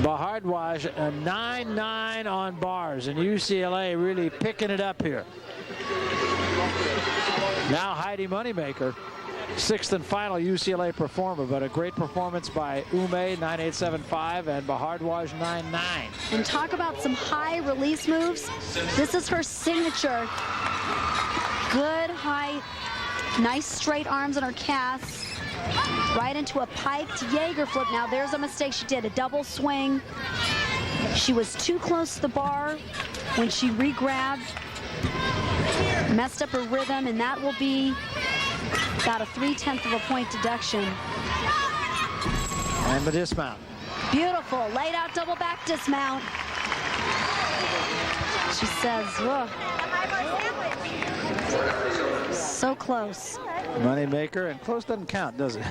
Bahardwaj a 9.9 on bars, and UCLA really picking it up here. Now Heidi Moneymaker, 6th and final UCLA performer, but a great performance by Ume, 9.875, and Bahardwaj 9.9. And talk about some high release moves. This is her signature. Good height, nice straight arms on her casts. Right into a piked Jaeger flip. Now there's a mistake she did, a double swing. She was too close to the bar when she re-grabbed, messed up her rhythm, and that will be about a 3/10 of a point deduction. And the dismount. Beautiful, laid out double back dismount. She says, whoa. So close. Moneymaker, and close doesn't count, does it?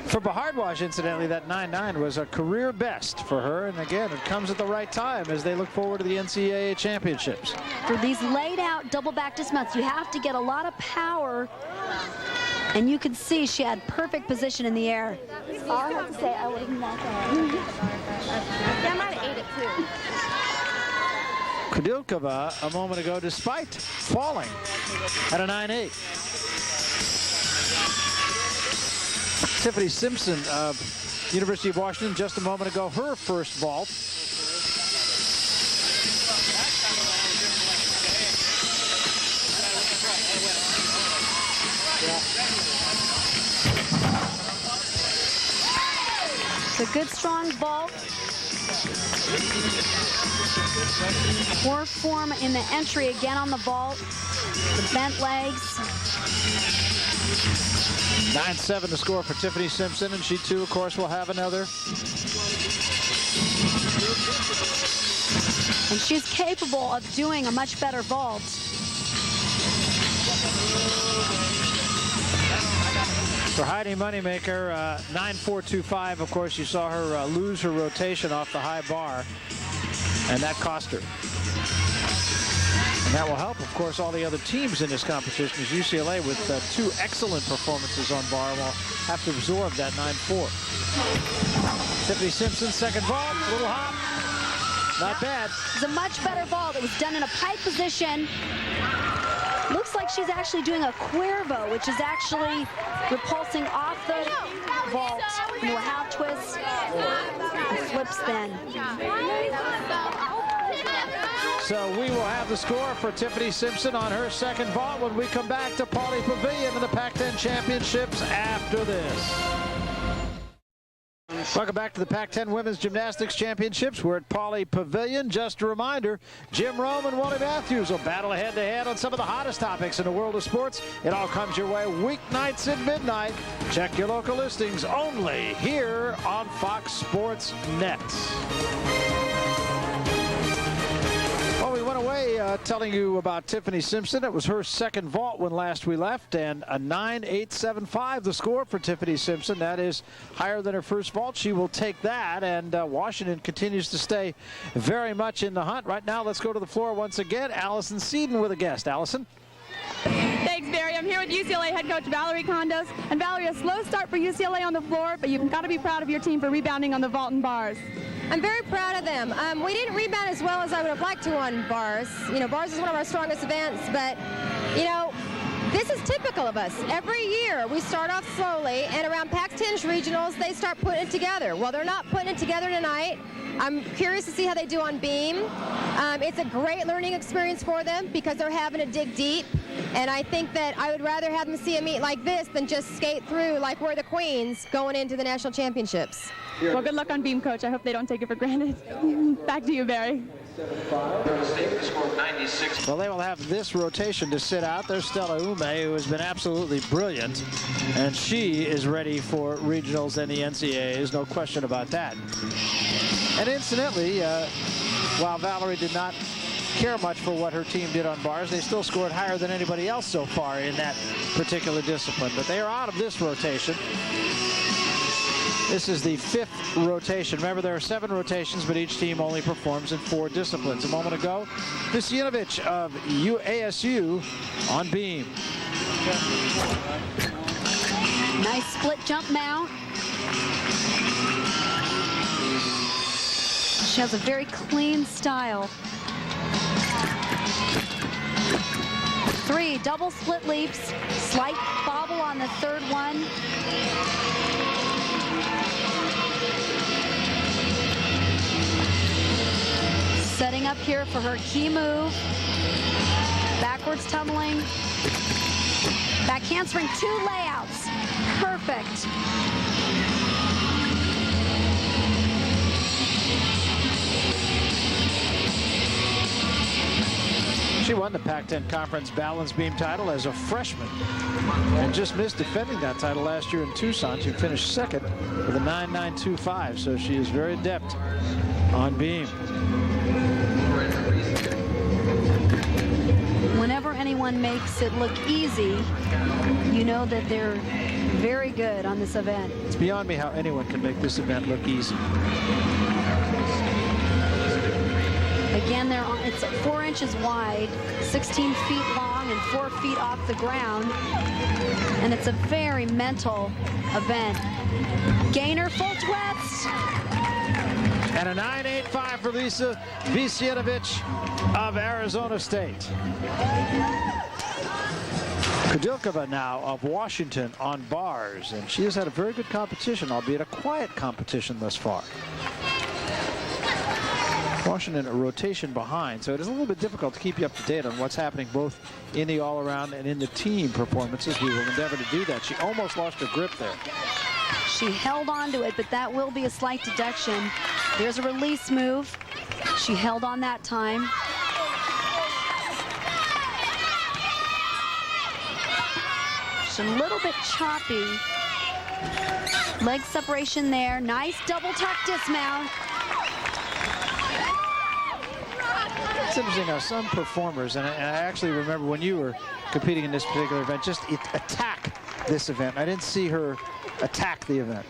For Bahardwaj, incidentally, that 9.9 was a career best for her, and again, it comes at the right time as they look forward to the NCAA championships. For these laid out double back dismounts, you have to get a lot of power, and you can see she had perfect position in the air. All I have to say, I would have knocked out. Yeah, I might have ate it too. Kudilkova a moment ago, despite falling at a 9.8. Tiffany Simpson of University of Washington just a moment ago, her first vault. It's a good strong vault. Poor form in the entry again on the vault. The bent legs. 9.7 to score for Tiffany Simpson, and she too, of course, will have another. And she's capable of doing a much better vault. For Heidi Moneymaker, 9.425. Of course, you saw her lose her rotation off the high bar, and that cost her. And that will help, of course, all the other teams in this competition, as UCLA, with 2 excellent performances on bar, will have to absorb that 9.4. Tiffany Simpson, second vault, little hop. Not bad. It was a much better vault. It was done in a pike position. Looks like she's actually doing a cuervo, which is actually repulsing off the vault into a half twist and flips then. So we will have the score for Tiffany Simpson on her second vault when we come back to Pauley Pavilion in the Pac-10 Championships after this. Welcome back to the Pac-10 Women's Gymnastics Championships. We're at Pauley Pavilion. Just a reminder, Jim Rome and Wally Matthews will battle head-to-head on some of the hottest topics in the world of sports. It all comes your way weeknights at midnight. Check your local listings only here on Fox Sports Net. Well, we went away telling you about Tiffany Simpson. It was her second vault when last we left, and a 9.875 the score for Tiffany Simpson. That is higher than her first vault. She will take that, and Washington continues to stay very much in the hunt. Right now, let's go to the floor once again. Allison Seaton with a guest. Allison? Thanks, Barry. I'm here with UCLA head coach Valerie Condos. And Valerie, a slow start for UCLA on the floor, but you've got to be proud of your team for rebounding on the vault and bars. I'm very proud of them. We didn't rebound as well as I would have liked to on bars. You know, bars is one of our strongest events, but, you know, this is typical of us. Every year we start off slowly, and around Pac-10 regionals, they start putting it together. Well, they're not putting it together tonight. I'm curious to see how they do on beam. It's a great learning experience for them because they're having to dig deep. And I think that I would rather have them see a meet like this than just skate through like we're the queens going into the national championships. Well, good luck on beam, Coach. I hope they don't take it for granted. Back to you, Barry. Well, they will have this rotation to sit out. There's Stella Ume, who has been absolutely brilliant, and she is ready for regionals and the NCAAs, no question about that. And incidentally, while Valerie did not care much for what her team did on bars, they still scored higher than anybody else so far in that particular discipline. But they are out of this rotation. This is the 5th rotation. Remember, there are 7 rotations, but each team only performs in 4 disciplines. A moment ago, Visjanovic of ASU on beam. Nice split jump mount. She has a very clean style. 3 double split leaps. Slight bobble on the 3rd one. Setting up here for her key move. Backwards tumbling. Back handspring, 2 layouts. Perfect. She won the Pac-10 Conference balance beam title as a freshman and just missed defending that title last year in Tucson. She finished 2nd with a 9.925, so she is very adept on beam. Whenever anyone makes it look easy, you know that they're very good on this event. It's beyond me how anyone can make this event look easy. Again, it's 4 inches wide, 16 feet long, and 4 feet off the ground. And it's a very mental event. Gainer full twist. And a 9.85 for Lisa Visjanovic of Arizona State. Kudilkova now of Washington on bars, and she has had a very good competition, albeit a quiet competition thus far. Washington a rotation behind, so it is a little bit difficult to keep you up to date on what's happening both in the all-around and in the team performances. We will endeavor to do that. She almost lost her grip there. She held on to it, but that will be a slight deduction. There's a release move. She held on that time. She's a little bit choppy. Leg separation there. Nice double tuck dismount. It's interesting how some performers, and I actually remember when you were competing in this particular event, just attack this event. I didn't see her attack the event.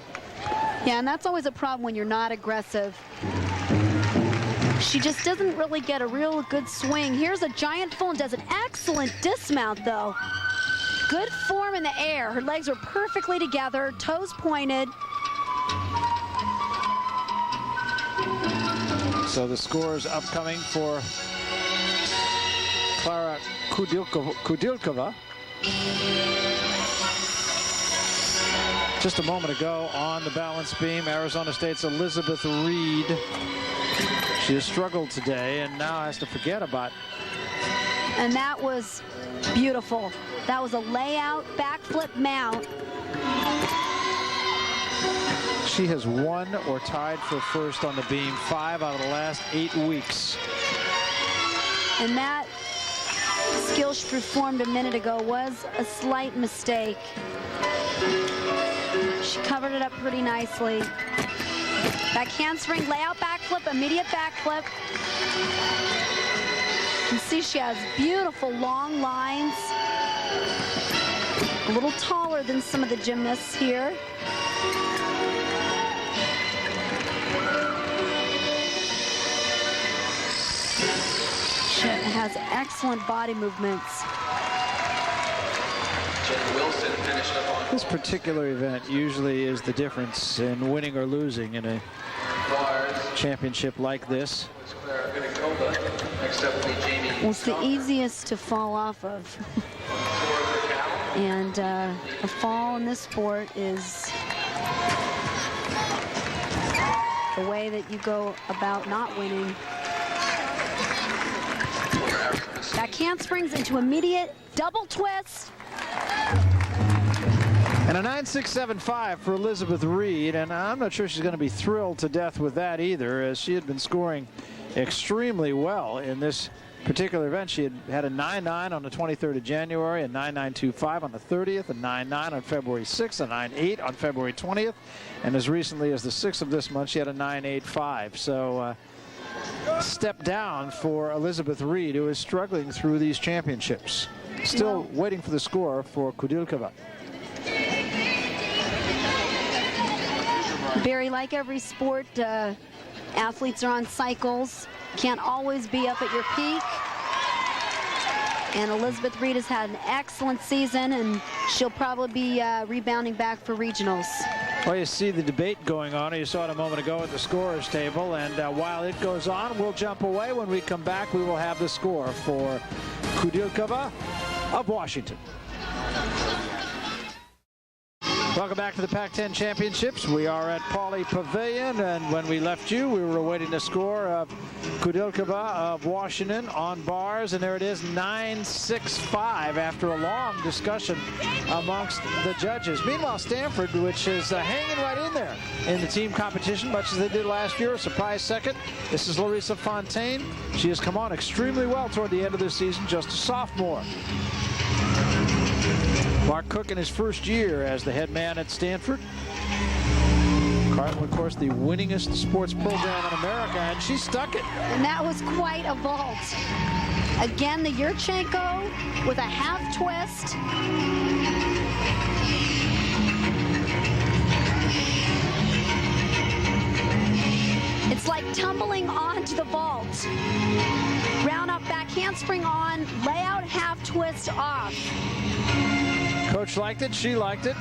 Yeah, and that's always a problem when you're not aggressive. She just doesn't really get a real good swing. Here's a giant full and does an excellent dismount, though. Good form in the air. Her legs are perfectly together, toes pointed. So the scores upcoming for Klara Kudilkova. Just a moment ago on the balance beam, Arizona State's Elizabeth Reed. She has struggled today and now has to forget about. And that was beautiful. That was a layout backflip mount. She has won or tied for first on the beam 5 out of the last 8 weeks. And that skill she performed a minute ago was a slight mistake. She covered it up pretty nicely. Back handspring, layout backflip, immediate backflip. You can see she has beautiful long lines. A little taller than some of the gymnasts here. She has excellent body movements. This particular event usually is the difference in winning or losing in a championship like this. Well, it's the easiest to fall off of. And a fall in this sport is the way that you go about not winning. Back handsprings into immediate double twist. And a 9.675 for Elizabeth Reed, and I'm not sure she's going to be thrilled to death with that either, as she had been scoring extremely well in this particular event. She had a 9.9 on the 23rd of January, a 9.925 on the 30th, a 9.9 on February 6th, a 9.8 on February 20th, and as recently as the 6th of this month, she had a 9.85. So step down for Elizabeth Reed, who is struggling through these championships. Still waiting for the score for Kudilkova. Barry, like every sport, athletes are on cycles. Can't always be up at your peak. And Elizabeth Reed has had an excellent season, and she'll probably be rebounding back for regionals. Well, you see the debate going on. You saw it a moment ago at the scorer's table. And while it goes on, we'll jump away. When we come back, we will have the score for Kudilkova of Washington. Welcome back to the Pac-10 Championships. We are at Pauley Pavilion, and when we left you, we were awaiting the score of Kudilkova of Washington on bars, and there it is, 9-6-5 after a long discussion amongst the judges. Meanwhile, Stanford, which is hanging right in there in the team competition, much as they did last year, a surprise second. This is Larissa Fontaine. She has come on extremely well toward the end of the season, just a sophomore. Mark Cook in his first year as the head man at Stanford. Carlton, of course, the winningest sports program in America, and she stuck it. And that was quite a vault. Again, the Yurchenko with a half twist. It's like tumbling onto the vault. Round up, back handspring on, layout, half twist off. Coach liked it, she liked it.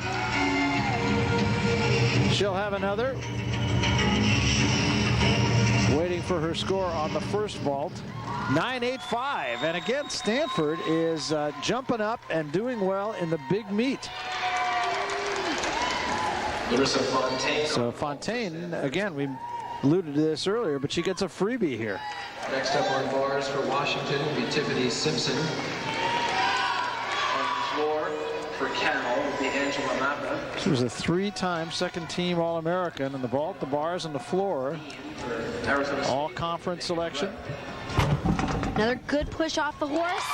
She'll have another. Waiting for her score on the first vault. 9-8-5, and again, Stanford is jumping up and doing well in the big meet. So Fontaine, again, we alluded to this earlier, but she gets a freebie here. Next up on bars for Washington will be Tiffany Simpson. On floor for Cal will be Angela Mappa. She was a three-time second-team All-American in the vault, the bars, and the floor. All-conference selection. Another good push off the horse.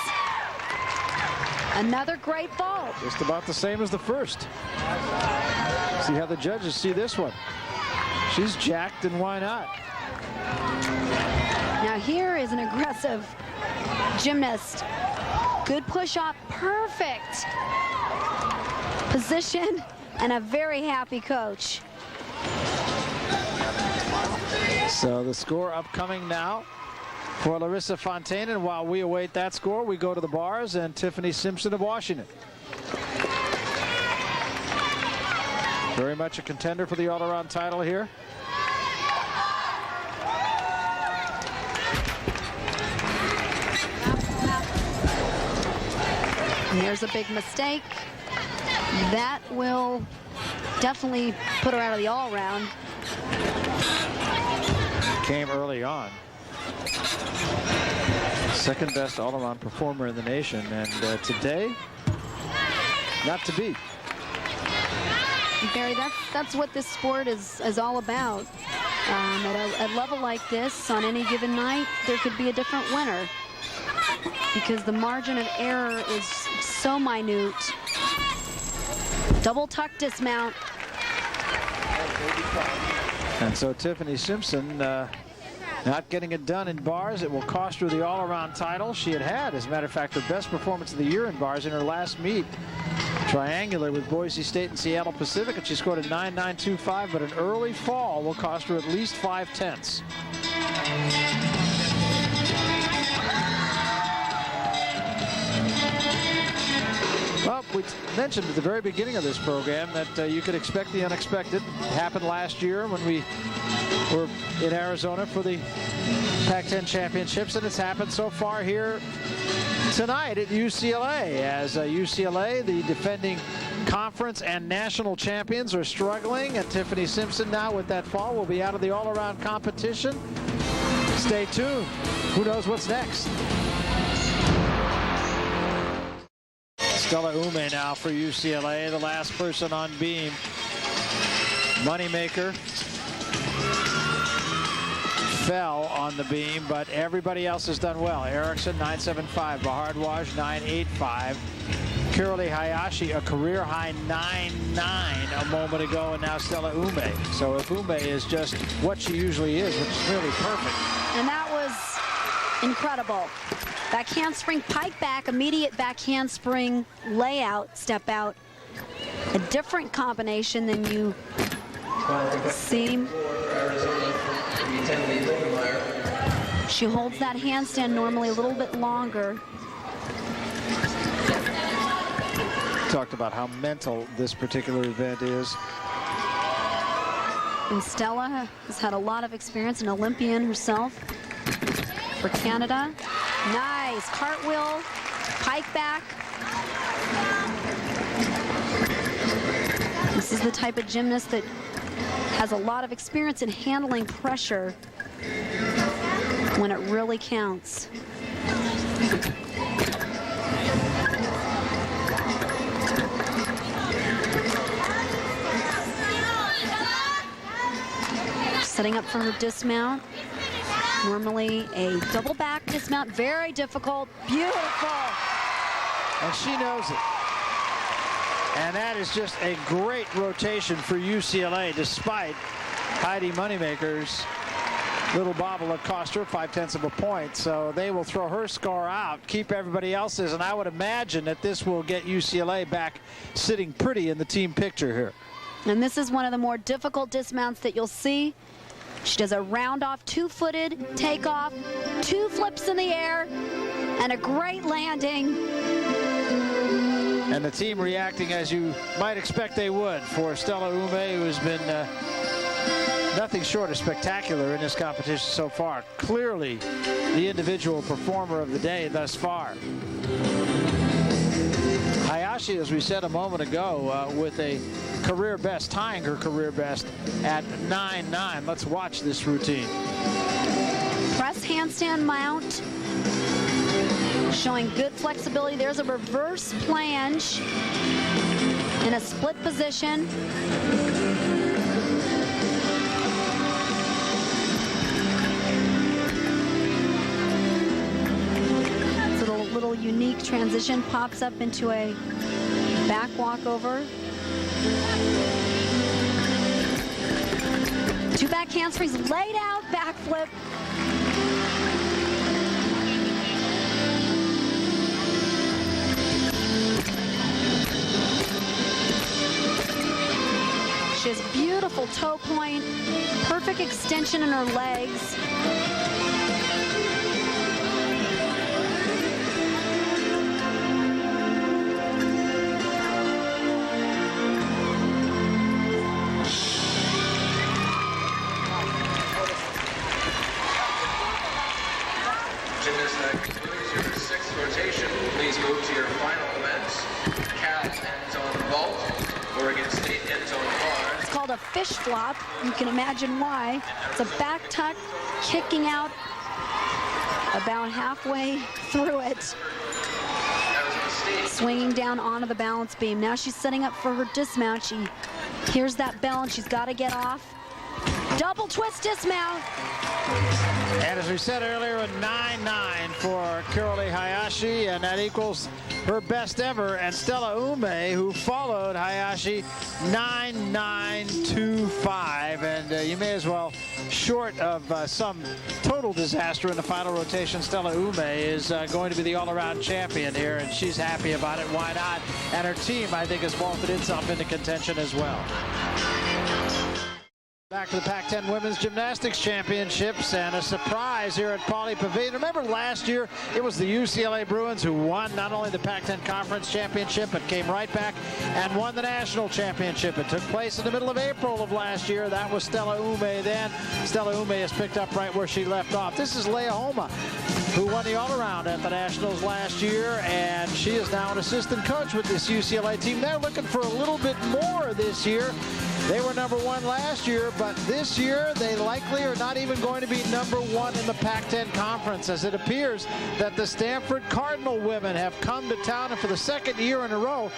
Another great vault. Just about the same as the first. See how the judges see this one. She's jacked, and why not? Now here is an aggressive gymnast. Good push off, perfect position, and a very happy coach. So the score upcoming now for Larissa Fontaine, and while we await that score, we go to the bars and Tiffany Simpson of Washington. Very much a contender for the all-around title here. And there's a big mistake. That will definitely put her out of the all-round. Came early on. Second best all-around performer in the nation, and today, not to beat. Barry, that's what this sport is all about. At a level like this, on any given night, there could be a different winner, because the margin of error is so minute. Double tuck dismount. And so Tiffany Simpson not getting it done in bars. It will cost her the all-around title. She had, as a matter of fact, her best performance of the year in bars in her last meet. Triangular with Boise State and Seattle Pacific, and she scored a 9.925, but an early fall will cost her at least 5/10. Well, we mentioned at the very beginning of this program that you could expect the unexpected. It happened last year when we were in Arizona for the Pac-10 Championships, and it's happened so far here tonight at UCLA, as UCLA, the defending conference and national champions, are struggling, and Tiffany Simpson now with that fall will be out of the all-around competition. Stay tuned. Who knows what's next? Stella Ume now for UCLA, the last person on beam. Moneymaker fell on the beam, but everybody else has done well. Erickson 9.75, Bahardwaj 9.85, Carolee Hayashi a career high 9.9 a moment ago, and now Stella Ume. So if Ume is just what she usually is, which is really perfect. And that was Incredible. Back handspring, pike back, immediate back handspring, layout, step out. A different combination than you see. She holds that handstand normally a little bit longer. Talked about how mental this particular event is. And Stella has had a lot of experience, an Olympian herself for Canada. Nice cartwheel, pike back. This is the type of gymnast that has a lot of experience in handling pressure when it really counts. Setting up for her dismount. Normally a double back dismount, very difficult, beautiful. And she knows it. And that is just a great rotation for UCLA, despite Heidi Moneymaker's little bobble that cost her 0.5 of a point. So they will throw her score out, keep everybody else's, and I would imagine that this will get UCLA back sitting pretty in the team picture here. And this is one of the more difficult dismounts that you'll see. She does a round off, two-footed takeoff, 2 flips in the air, and a great landing. And the team reacting as you might expect they would for Stella Ume, who has been nothing short of spectacular in this competition so far. Clearly the individual performer of the day thus far. Hayashi, as we said a moment ago, with a career best, tying her career best at 9.9. Let's watch this routine. Press handstand mount, showing good flexibility. There's a reverse planche in a split position. Little unique transition, pops up into a back walkover. 2 back handsprings, laid out, backflip. She has beautiful toe point, perfect extension in her legs. Please move to your final events. Cal ends on vault. Oregon State ends on bar. It's called a fish flop. You can imagine why. It's a back tuck, kicking out about halfway through it. Swinging down onto the balance beam. Now she's setting up for her dismount. She hears that bell and she's got to get off. Double twist dismount. And as we said earlier, a 9.9 for Kurali Hayashi, and that equals her best ever. And Stella Ume, who followed Hayashi, 9.925. And you may as well, short of some total disaster in the final rotation, Stella Ume is going to be the all-around champion here, and she's happy about it. Why not? And her team, I think, has vaulted itself into contention as well. Back to the Pac-10 Women's Gymnastics Championships, and a surprise here at Pauley Pavilion. Remember last year, it was the UCLA Bruins who won not only the Pac-10 Conference Championship, but came right back and won the National Championship. It took place in the middle of April of last year. That was Stella Ume then. Stella Ume has picked up right where she left off. This is Leah Homa, who won the all-around at the Nationals last year, and she is now an assistant coach with this UCLA team. They're looking for a little bit more this year. They were #1 last year, but this year they likely are not even going to be #1 in the Pac-10 Conference, as it appears that the Stanford Cardinal women have come to town and for the second year in a row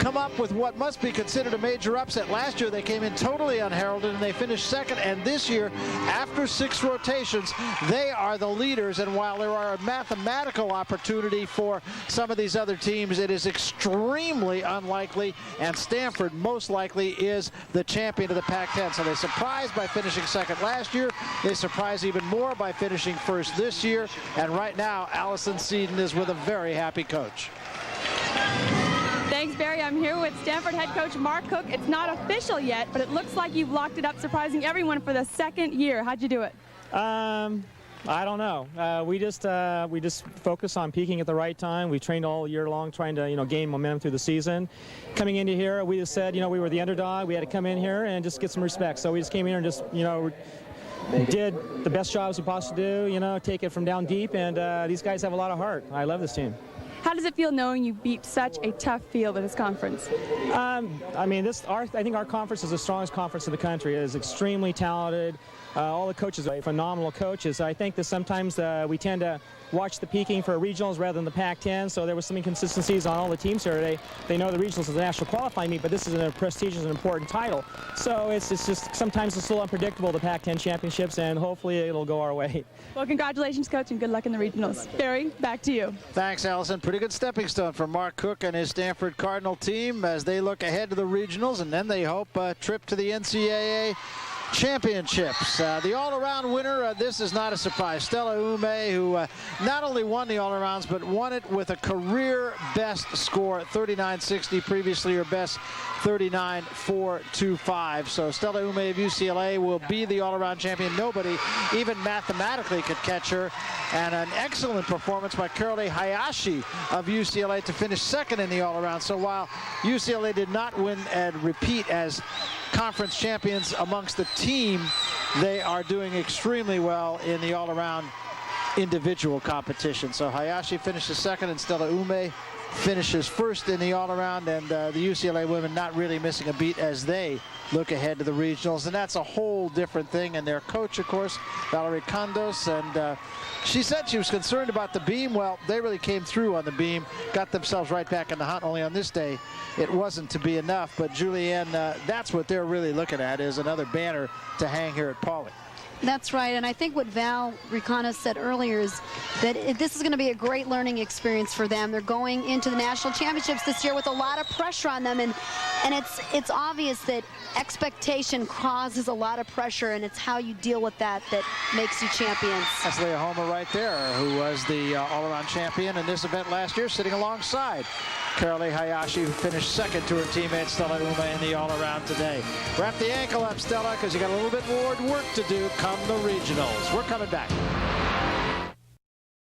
come up with what must be considered a major upset. Last year they came in totally unheralded and they finished second, and this year, after 6 rotations, they are the leaders. And while there are a mathematical opportunity for some of these other teams, it is extremely unlikely, and Stanford most likely is the champion of the Pac-10. So they surprised by finishing second last year. They surprised even more by finishing first this year. And right now, Allison Seaton is with a very happy coach. Thanks, Barry. I'm here with Stanford head coach Mark Cook. It's not official yet, but it looks like you've locked it up, surprising everyone for the second year. How'd you do it? I don't know. We just focus on peaking at the right time. We trained all year long trying to gain momentum through the season. Coming into here, we just said we were the underdog. We had to come in here and just get some respect. So we just came in here and just did the best jobs we possibly do. Take it from down deep. And these guys have a lot of heart. I love this team. How does it feel knowing you beat such a tough field at this conference? I think our conference is the strongest conference in the country. It is extremely talented. All the coaches are phenomenal coaches. I think that sometimes we tend to watch the peaking for regionals rather than the Pac-10, so there was some inconsistencies on all the teams here today. They know the regionals is a national qualifying meet, but this is a prestigious and important title. So it's just sometimes it's a little unpredictable, the Pac-10 championships, and hopefully it'll go our way. Well, congratulations, Coach, and good luck in the regionals. Barry, back to you. Thanks, Allison. Pretty good stepping stone for Mark Cook and his Stanford Cardinal team as they look ahead to the regionals, and then they hope a trip to the NCAA championships. The all-around winner, this is not a surprise. Stella Ume, who not only won the all-arounds, but won it with a career best score, 39.60, previously her best 39.425. So Stella Ume of UCLA will be the all-around champion. Nobody, even mathematically, could catch her. And an excellent performance by Carolee Hayashi of UCLA to finish second in the all-around. So while UCLA did not win and repeat as conference champions amongst the team, they are doing extremely well in the all-around individual competition. So Hayashi finishes second and Stella Ume finishes first in the all-around, and the UCLA women not really missing a beat as they look ahead to the regionals. And that's a whole different thing. And their coach, of course, Valerie Condos, and she said she was concerned about the beam. Well, they really came through on the beam, got themselves right back in the hunt. Only on this day it wasn't to be enough. But Julianne, that's what they're really looking at, is another banner to hang here at Pauley. That's right, and I think what Val Ricana said earlier is that this is going to be a great learning experience for them. They're going into the national championships this year with a lot of pressure on them, and it's obvious that expectation causes a lot of pressure, and it's how you deal with that makes you champions. That's Leah Homer right there, who was the all-around champion in this event last year, sitting alongside Carolee Hayashi, who finished second to her teammate Stella Ume in the all-around today. Wrap the ankle up, Stella, because you got a little bit more work to do come the regionals. We're coming back.